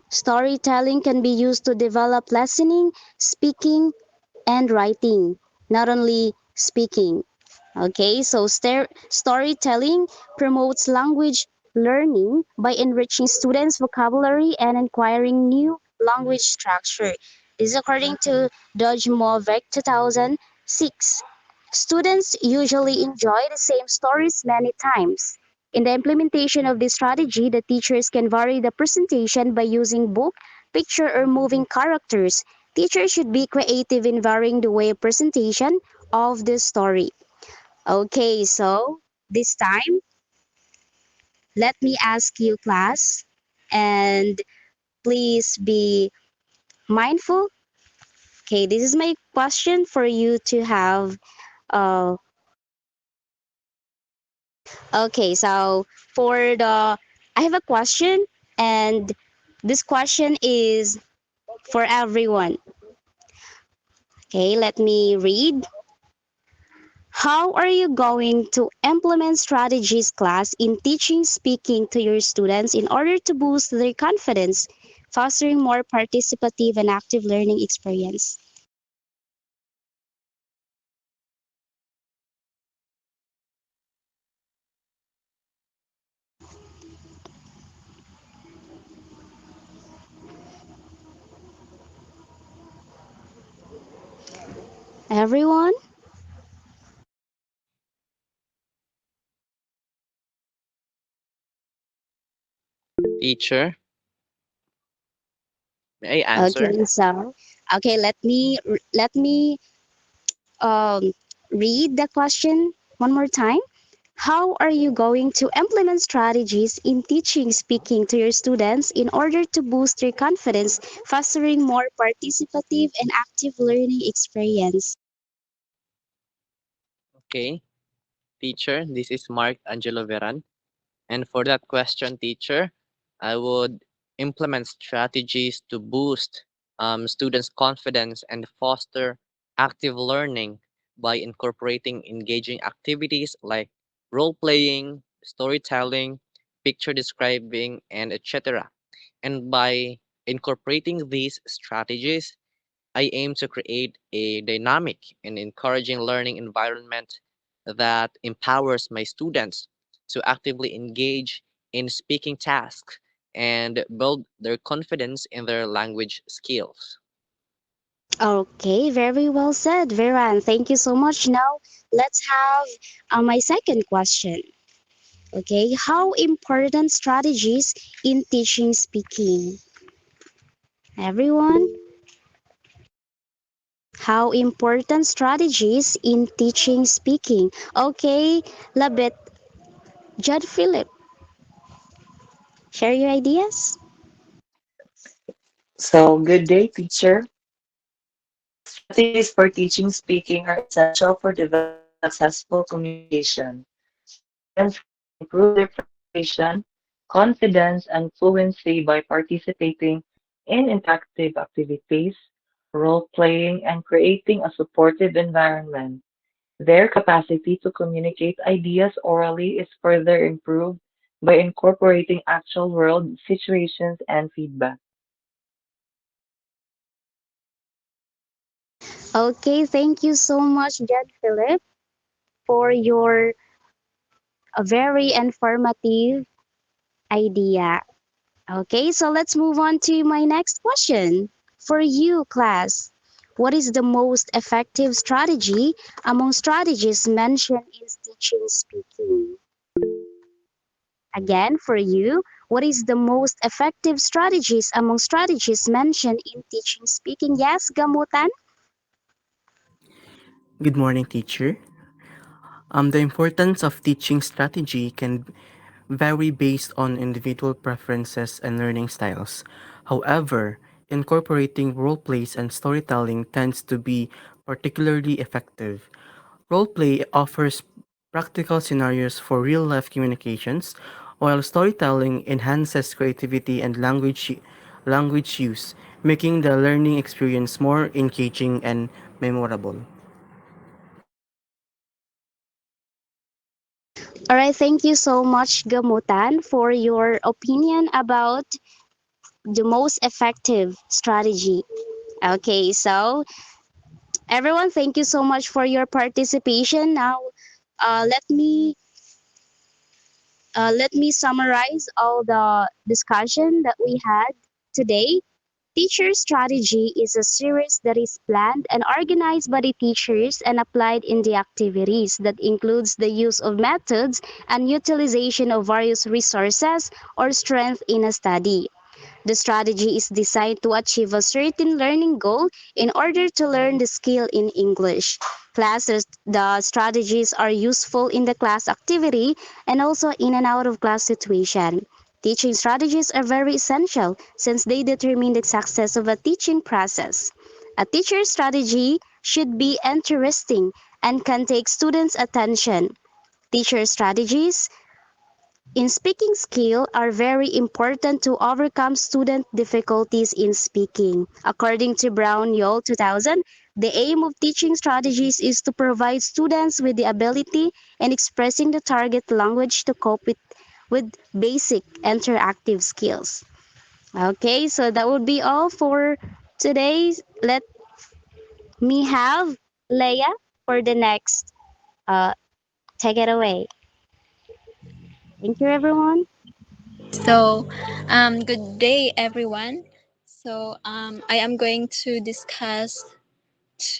Storytelling can be used to develop listening, speaking, and writing, not only speaking. Okay, so storytelling promotes language learning by enriching students' vocabulary and acquiring new language structure. This is according to Dodge-Movic 2006. Students usually enjoy the same stories many times. In the implementation of this strategy, the teachers can vary the presentation by using book, picture, or moving characters. Teachers should be creative in varying the way of presentation of the story. Okay, so this time, let me ask you, class, and please be mindful. Okay, this is my question for you to have. Okay, so for the, I have a question, and this question is for everyone. Okay, let me read. How are you going to implement strategies class in teaching speaking to your students in order to boost their confidence, fostering more participative and active learning experience? Everyone? Teacher, may I answer? Okay, so okay, let me read the question. One more time. How are you going to implement strategies in teaching speaking to your students in order to boost their confidence, fostering more participative and active learning experience? Okay, teacher, this is Mark Angelo Veran. And for that question, teacher, I would implement strategies to boost students' confidence and foster active learning by incorporating engaging activities like role playing, storytelling, picture describing, and etc. And by incorporating these strategies, I aim to create a dynamic and encouraging learning environment that empowers my students to actively engage in speaking tasks and build their confidence in their language skills. Okay, very well said, Veran. Thank you so much. Now, let's have my second question. Okay, how important strategies in teaching speaking? Everyone, how important strategies in teaching speaking? Okay, Labit, Judd Philip, share your ideas. So, good day, teacher. Strategies for teaching speaking are essential for developing successful communication. Students can improve their preparation, confidence, and fluency by participating in interactive activities, role playing, and creating a supportive environment. Their capacity to communicate ideas orally is further improved by incorporating actual world situations and feedback. Okay, thank you so much, Judd Philip, for your very informative idea. Okay, so let's move on to my next question. For you, class, what is the most effective strategy among strategies mentioned in teaching speaking? Again, for you, what is the most effective strategies among strategies mentioned in teaching speaking? Yes, Gamutan? Good morning, teacher. The importance of teaching strategy can vary based on individual preferences and learning styles. However, incorporating role plays and storytelling tends to be particularly effective. Role play offers practical scenarios for real life communications, while storytelling enhances creativity and language use, making the learning experience more engaging and memorable. All right, thank you so much, Gamutan, for your opinion about the most effective strategy. Okay, so everyone, thank you so much for your participation. Now, let me summarize all the discussion that we had today. Teacher strategy is a series that is planned and organized by the teachers and applied in the activities that includes the use of methods and utilization of various resources or strength in a study. The strategy is designed to achieve a certain learning goal in order to learn the skill in English. Classes, the strategies are useful in the class activity and also in and out of class situation. Teaching strategies are very essential since they determine the success of a teaching process. A teacher's strategy should be interesting and can take students' attention. Teacher strategies in speaking skill are very important to overcome student difficulties in speaking. According to Brown Yole 2000, the aim of teaching strategies is to provide students with the ability in expressing the target language to cope with basic interactive skills. Okay, so that would be all for today. Let me have Leia for the next. Uh, Take it away. Thank you, everyone. So, good day, everyone. So, I am going to discuss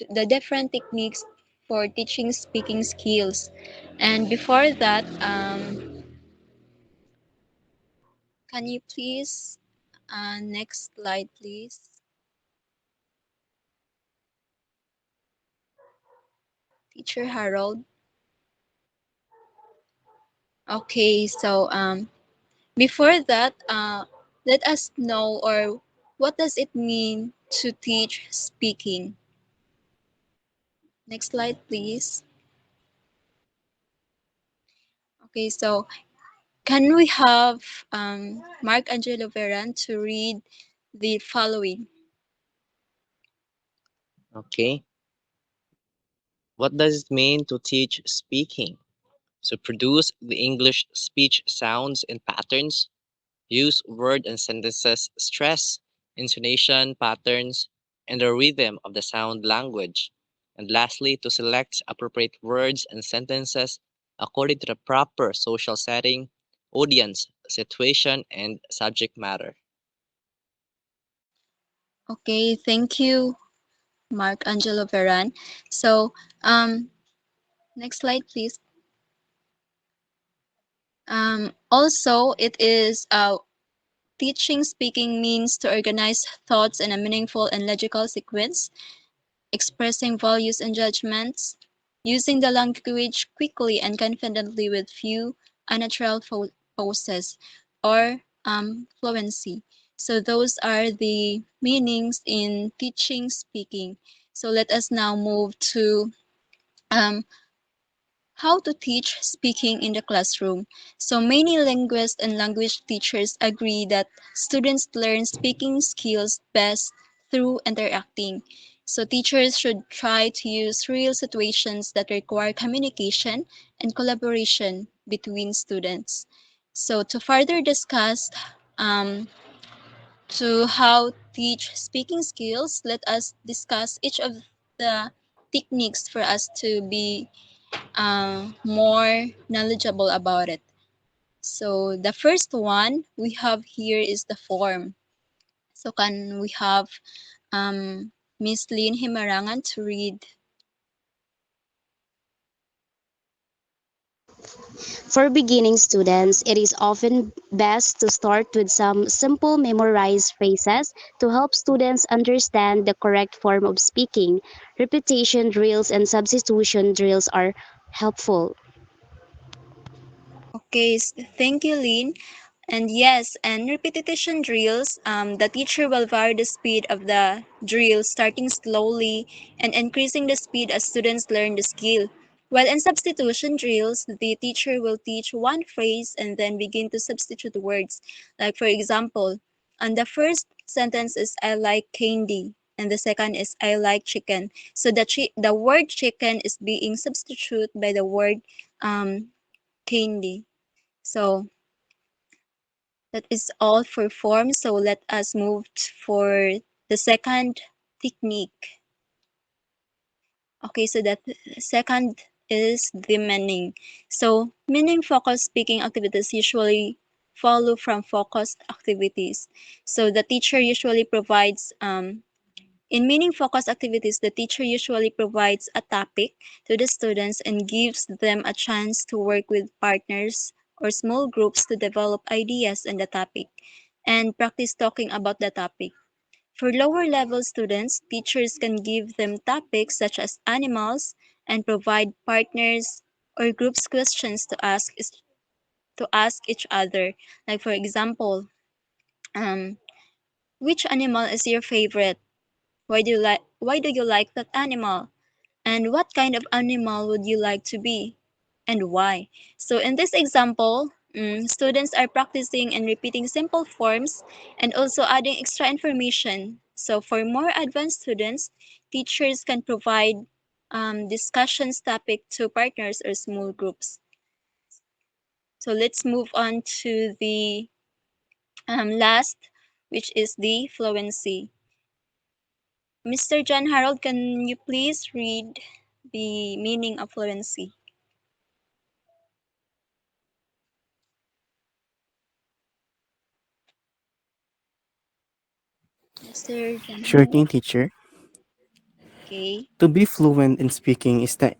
the different techniques for teaching speaking skills. And before that, can you please, next slide, please, Teacher Harold? Okay, so before that, let us know or what does it mean to teach speaking? Next slide, please. Okay, so can we have Mark Angelo Veran to read the following? Okay. What does it mean to teach speaking? So produce the English speech sounds and patterns, use word and sentences, stress, intonation patterns, and the rhythm of the sound language. And lastly, to select appropriate words and sentences according to the proper social setting, audience, situation, and subject matter. Okay, thank you, Mark Angelo Veran. So, next slide, please. Also, it is teaching speaking means to organize thoughts in a meaningful and logical sequence, expressing values and judgments, using the language quickly and confidently with few unnatural pauses, or fluency. So those are the meanings in teaching speaking. So let us now move to um, how to teach speaking in the classroom. So many linguists and language teachers agree that students learn speaking skills best through interacting. So teachers should try to use real situations that require communication and collaboration between students. So to further discuss to how teach speaking skills, let us discuss each of the techniques for us to be more knowledgeable about it. So the first one we have here is the form. So can we have Miss Lynn Himarangan to read? For beginning students, it is often best to start with some simple memorized phrases to help students understand the correct form of speaking. Repetition drills and substitution drills are helpful. Okay, thank you, Lynn. And yes, and repetition drills, the teacher will vary the speed of the drill, starting slowly and increasing the speed as students learn the skill. While in substitution drills, the teacher will teach one phrase and then begin to substitute words. Like, for example, and the first sentence is I like candy, and the second is I like chicken. So the word chicken is being substituted by the word um, candy. So that is all for form. So let us move for the second technique. Okay, so that second is the meaning. So meaning focused speaking activities usually follow from focused activities. So the teacher usually provides in meaning focused activities, the teacher usually provides a topic to the students and gives them a chance to work with partners or small groups to develop ideas on the topic and practice talking about the topic. For lower level students, teachers can give them topics such as animals and provide partners or groups questions to ask each other. Like for example, um, which animal is your favorite? Why do you like that animal? And what kind of animal would you like to be? And why? So in this example, students are practicing and repeating simple forms and also adding extra information. So for more advanced students, teachers can provide discussions topic to partners or small groups. So let's move on to the last, which is the fluency. Mr. John Harold, can you please read the meaning of fluency? Mr. John Sure Harold? thing, teacher. Okay. To be fluent in speaking is the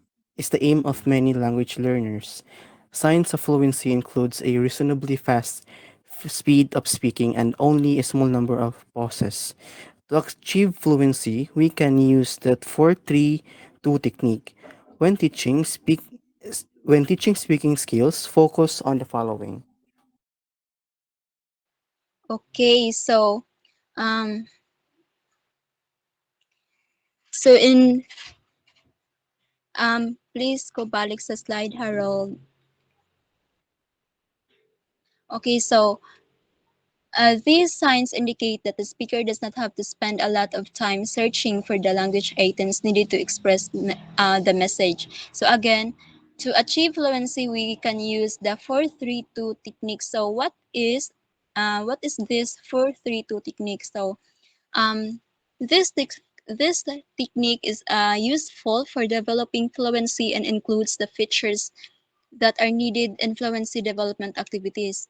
aim of many language learners. Science of fluency includes a reasonably fast speed of speaking and only a small number of pauses. To achieve fluency, we can use the 4-3-2 technique. When teaching, When teaching speaking skills, focus on the following. Okay, um, in please go balik sa slide, Harold. Okay, these signs indicate that the speaker does not have to spend a lot of time searching for the language items needed to express the message. So again, to achieve fluency, we can use the 4-3-2 technique. So what is this 4-3-2 technique? So um, this tec- this technique is useful for developing fluency and includes the features that are needed in fluency development activities.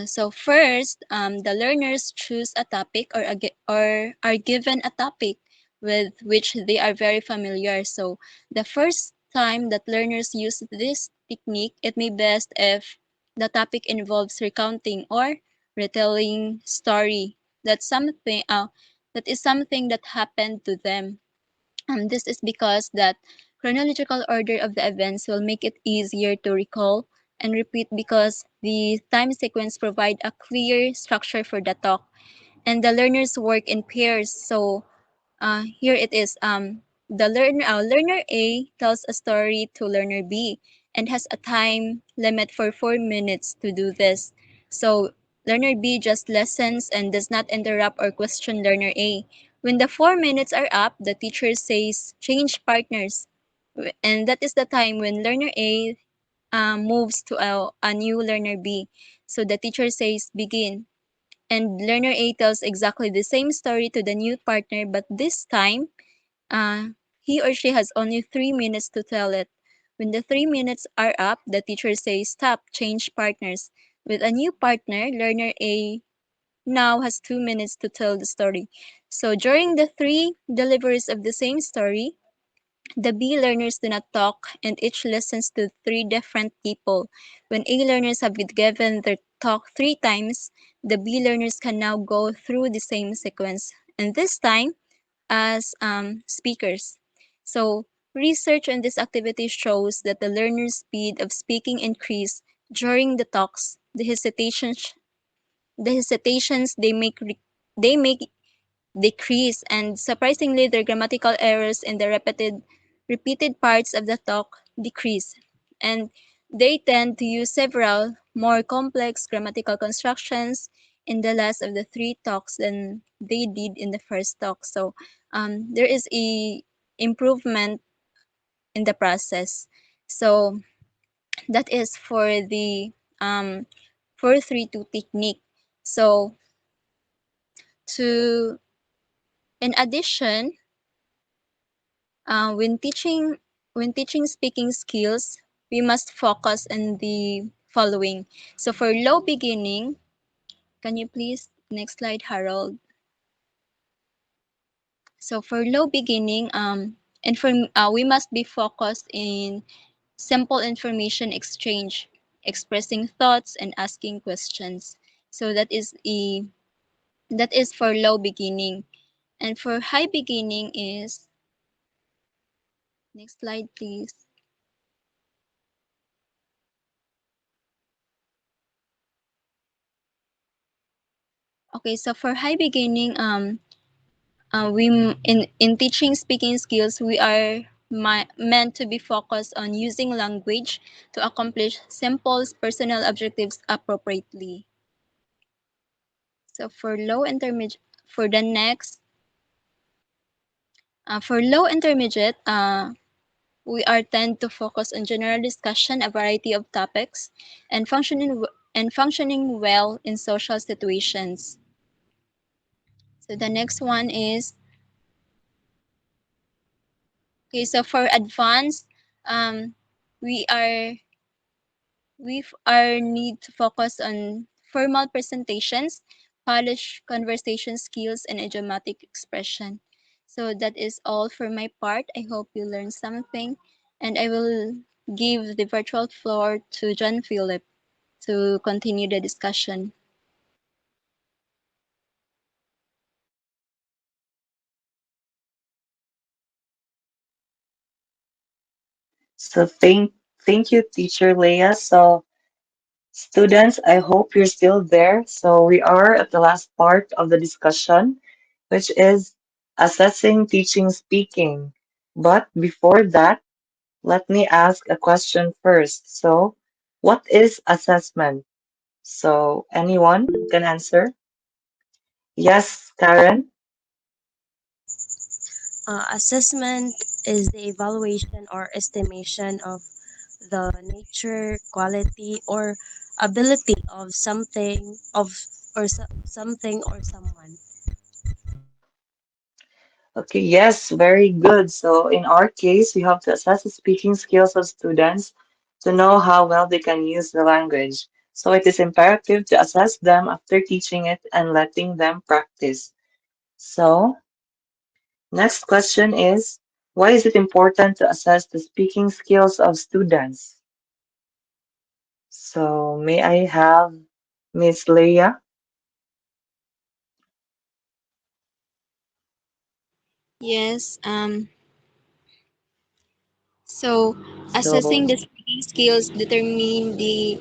So first, the learners choose a topic or are given a topic with which they are very familiar. So the first time that learners use this technique, it may best if the topic involves recounting or retelling story. That is something that happened to them. This is because that chronological order of the events will make it easier to recall and repeat because the time sequence provide a clear structure for the talk and the learners work in pairs. So here it is. Learner A tells a story to learner B and has a time limit for 4 minutes to do this. So learner B just listens and does not interrupt or question learner A. When the 4 minutes are up, the teacher says change partners, and that is the time when learner A moves to a new learner B. So the teacher says begin, and learner A tells exactly the same story to the new partner, but this time uh, he or she has only 3 minutes to tell it. When the 3 minutes are up, the teacher says, stop, change partners. With a new partner, learner A now has 2 minutes to tell the story. So during the three deliveries of the same story, the B learners do not talk and each listens to three different people. When A learners have been given their talk 3 times, the B learners can now go through the same sequence. And this time, as speakers. So, research on this activity shows that the learner's speed of speaking increase during the talks. The hesitations they make decrease, and surprisingly, their grammatical errors in the repeated parts of the talk decrease. And they tend to use several more complex grammatical constructions in the last of the three talks than they did in the first talk. So there is a improvement in the process. So that is for the 4-3-2 technique. So to in addition, when teaching speaking skills, we must focus on the following. So for low beginning, can you please next slide, Harold? So for low beginning, we must be focused in simple information exchange, expressing thoughts and asking questions. So that is for low beginning. And for high beginning is next slide, please. Okay, so for high beginning, in teaching speaking skills, we are meant to be focused on using language to accomplish simple personal objectives appropriately. So for the next, for low intermediate, we are tend to focus on general discussion, a variety of topics, and functioning well in social situations. So the next one is okay. So for advanced, um, we are our need to focus on formal presentations, polished conversation skills, and idiomatic expression. So that is all for my part. I hope you learned something, and I will give the virtual floor to John Philip to continue the discussion. So Thank you, Teacher Leah. So, students, I hope you're still there. So, we are at the last part of the discussion, which is assessing teaching speaking. But before that, let me ask a question first. So, what is assessment? So, anyone can answer? Yes, Karen? Assessment is the evaluation or estimation of the nature, quality, or ability of something or someone. Okay, yes, very good. So in our case, we have to assess the speaking skills of students to know how well they can use the language. So it is imperative to assess them after teaching it and letting them practice. So next question is, why is it important to assess the speaking skills of students? So may I have Miss Leah? Yes. So assessing So the speaking skills determine the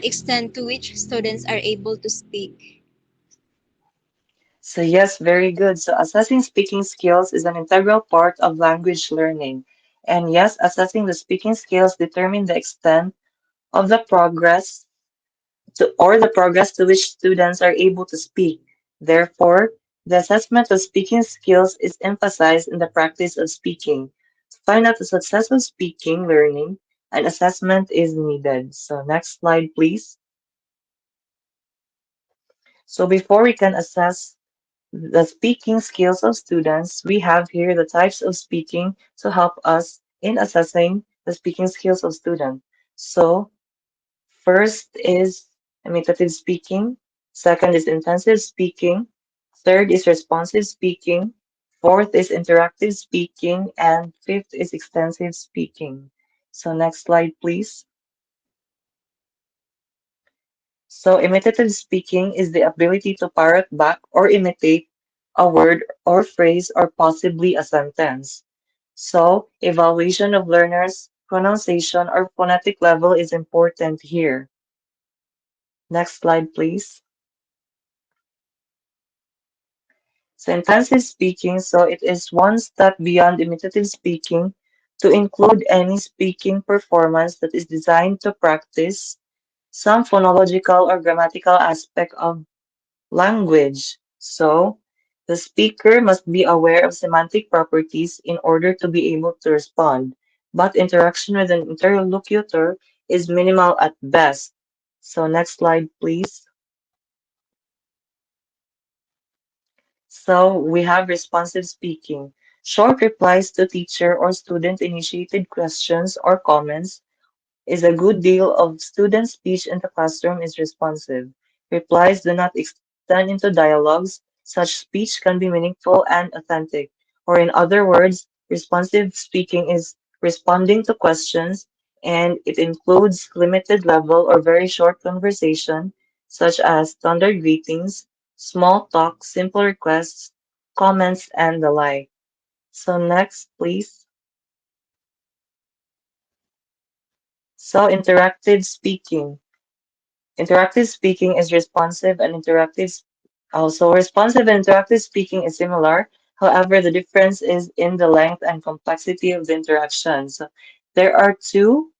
extent to which students are able to speak. So yes, very good. So assessing speaking skills is an integral part of language learning. And yes, assessing the speaking skills determine the extent of the progress or the progress to which students are able to speak. Therefore, the assessment of speaking skills is emphasized in the practice of speaking. To find out the success of speaking learning, an assessment is needed. So next slide, please. So before we can assess the speaking skills of students, we have here the types of speaking to help us in assessing the speaking skills of students. So, first is imitative speaking, second is intensive speaking, third is responsive speaking, fourth is interactive speaking, and fifth is extensive speaking. So, next slide, please. So, imitative speaking is the ability to parrot back or imitate a word or phrase or possibly a sentence. So, evaluation of learners' pronunciation or phonetic level is important here. Next slide, please. So, intensive speaking, so it is one step beyond imitative speaking to include any speaking performance that is designed to practice some phonological or grammatical aspect of language. So, the speaker must be aware of semantic properties in order to be able to respond, but interaction with an interlocutor is minimal at best. So, next slide, please. So, we have responsive speaking. Short replies to teacher or student initiated questions or comments is a good deal of student speech in the classroom is responsive. Replies do not extend into dialogues. Such speech can be meaningful and authentic. Or in other words, responsive speaking is responding to questions and it includes limited level or very short conversation, such as standard greetings, small talk, simple requests, comments, and the like. So next, please. So interactive speaking. Interactive speaking is responsive and interactive. Also, responsive and interactive speaking is similar. However, the difference is in the length and complexity of the interactions. There are two.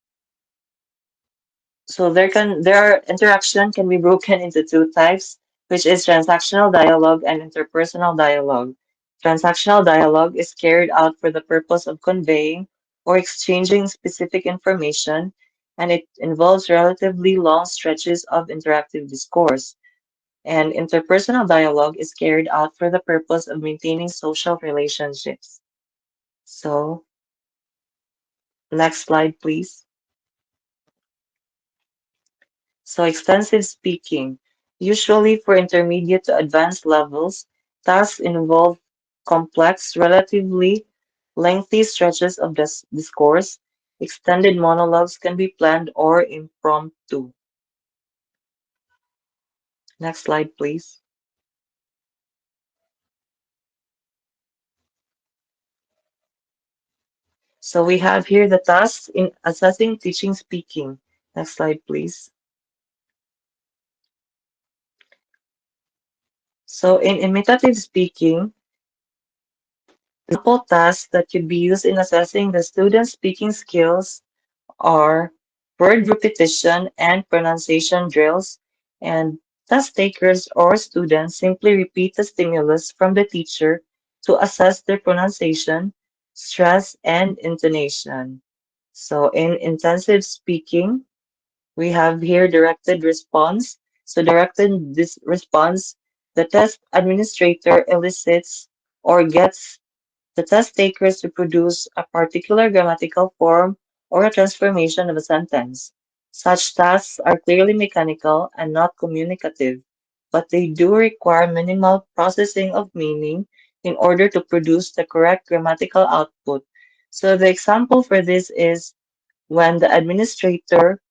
So there are interaction can be broken into two types, which is transactional dialogue and interpersonal dialogue. Transactional dialogue is carried out for the purpose of conveying or exchanging specific information, and it involves relatively long stretches of interactive discourse. And interpersonal dialogue is carried out for the purpose of maintaining social relationships. So, next slide, please. So, extensive speaking. Usually for intermediate to advanced levels, tasks involve complex, relatively lengthy stretches of discourse. Extended monologues can be planned or impromptu. Next slide, please. So we have here the tasks in assessing teaching speaking. Next slide, please. So in imitative speaking, example tasks that could be used in assessing the student's speaking skills are word repetition and pronunciation drills, and test takers or students simply repeat the stimulus from the teacher to assess their pronunciation, stress, and intonation. So in intensive speaking, we have here directed response. So directed this response, the test administrator elicits or gets the test takers to produce a particular grammatical form or a transformation of a sentence. Such tasks are clearly mechanical and not communicative, but they do require minimal processing of meaning in order to produce the correct grammatical output. So the example for this is when the administrator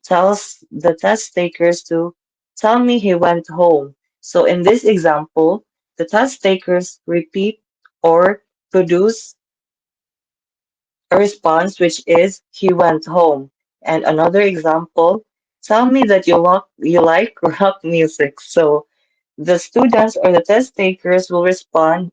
tells the test takers to tell me he went home. So in this example, the test takers repeat or produce a response which is he went home. And another example, tell me that you like rock music. So the students or the test takers will respond,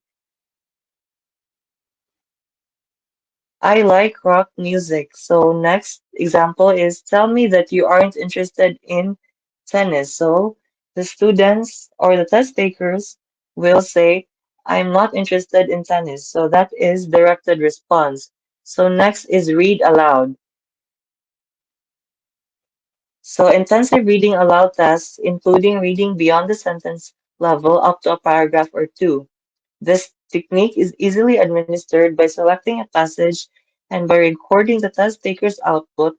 I like rock music. So next example is tell me that you aren't interested in tennis. So the students or the test takers will say, I'm not interested in tennis. So that is directed response. So next is read aloud. So intensive reading aloud tasks, including reading beyond the sentence level up to a paragraph or two. This technique is easily administered by selecting a passage and by recording the test taker's output.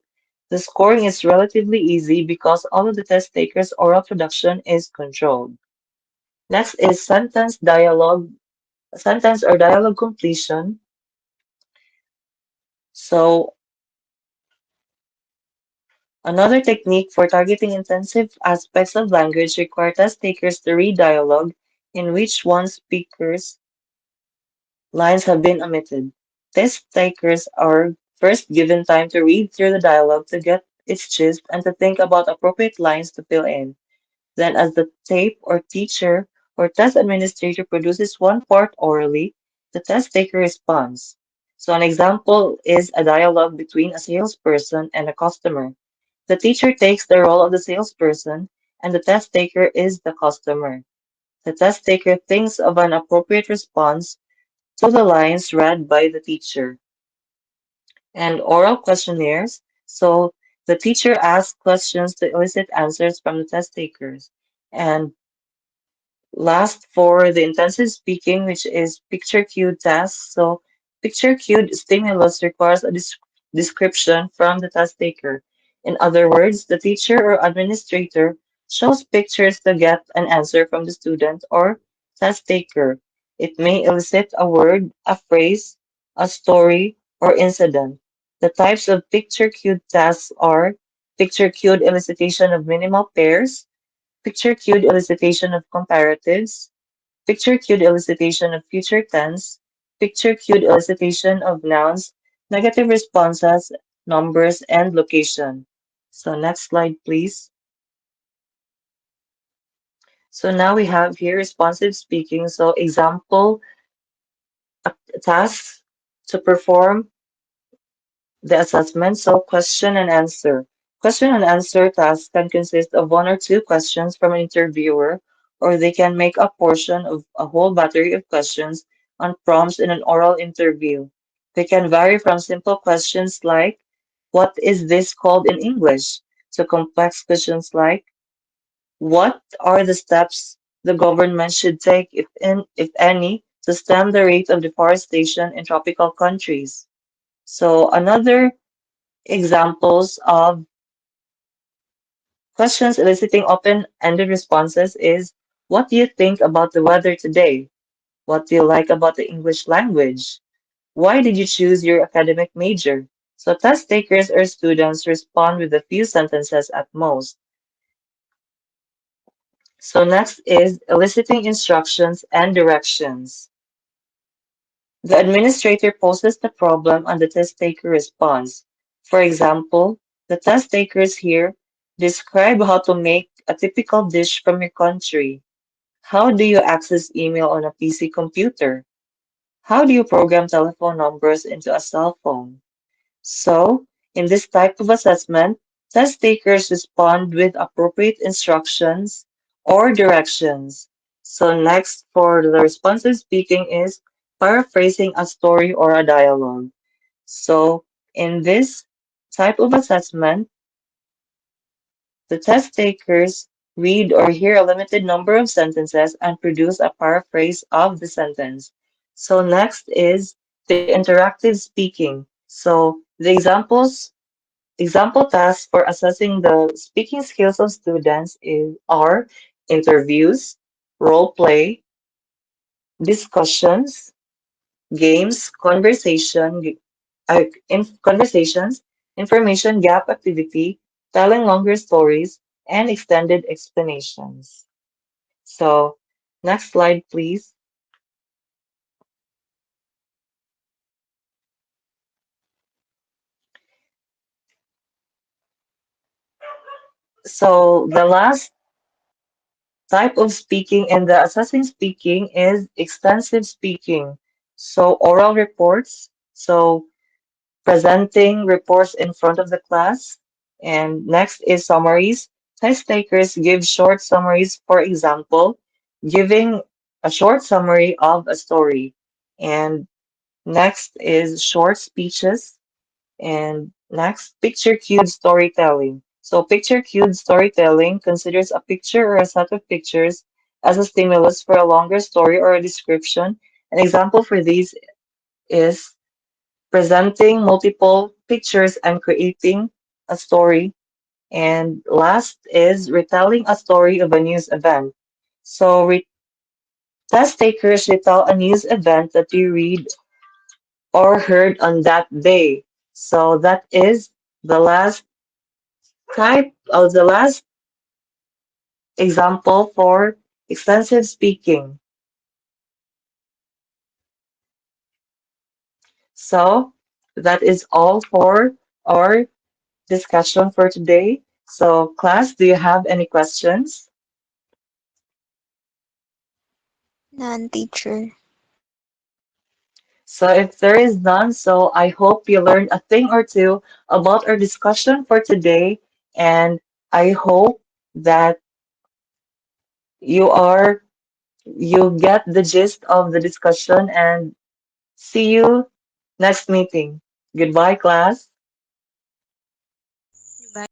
The scoring is relatively easy because all of the test taker's oral production is controlled. Next is sentence or dialogue completion. So another technique for targeting intensive aspects of language requires test takers to read dialogue in which one speaker's lines have been omitted. Test takers are first given time to read through the dialogue to get its gist and to think about appropriate lines to fill in. Then, as the tape or teacher or test administrator produces one part orally, the test taker responds. So, an example is a dialogue between a salesperson and a customer. The teacher takes the role of the salesperson, and the test taker is the customer. The test taker thinks of an appropriate response to the lines read by the teacher. And oral questionnaires. So the teacher asks questions to elicit answers from the test takers. And last for the intensive speaking, which is picture cued tasks. So picture cued stimulus requires a description from the test taker. In other words, the teacher or administrator shows pictures to get an answer from the student or test taker. It may elicit a word, a phrase, a story, or incident. The types of picture cued tasks are picture cued elicitation of minimal pairs, picture cued elicitation of comparatives, picture cued elicitation of future tense, picture cued elicitation of nouns, negative responses, numbers, and location. So next slide, please. So now we have here responsive speaking. So example tasks to perform the assessment, so question and answer. Question and answer tasks can consist of one or two questions from an interviewer, or they can make a portion of a whole battery of questions on prompts in an oral interview. They can vary from simple questions like, what is this called in English? To complex questions like, what are the steps the government should take, if any, to stem the rate of deforestation in tropical countries? So another examples of questions eliciting open-ended responses is, what do you think about the weather today? What do you like about the English language? Why did you choose your academic major? So test takers or students respond with a few sentences at most. So next is eliciting instructions and directions. The administrator poses the problem and the test taker responds. For example, the test takers here describe how to make a typical dish from your country. How do you access email on a PC computer? How do you program telephone numbers into a cell phone? So, in this type of assessment, test takers respond with appropriate instructions or directions. So, next for the responsive speaking is paraphrasing a story or a dialogue. So, in this type of assessment, the test takers read or hear a limited number of sentences and produce a paraphrase of the sentence. So, next is the interactive speaking. So, the example tasks for assessing the speaking skills of students are interviews, role play, discussions, games, conversations, information gap activity, telling longer stories, and extended explanations. So, next slide, please. So, the last type of speaking in the assessing speaking is extensive speaking. So oral reports, so presenting reports in front of the class. And next is summaries. Test takers give short summaries, for example, giving a short summary of a story. And next is short speeches. And next, picture cued storytelling. So, picture cued storytelling considers a picture or a set of pictures as a stimulus for a longer story or a description. An example for these is presenting multiple pictures and creating a story. And last is retelling a story of a news event. So, test takers retell a news event that you read or heard on that day. So, that is the last example for extensive speaking. So that is all for our discussion for today. So class, do you have any questions? None, teacher. So if there is none, so I hope you learned a thing or two about our discussion for today, and I hope that you are you get the gist of the discussion and see you next meeting. Goodbye, class.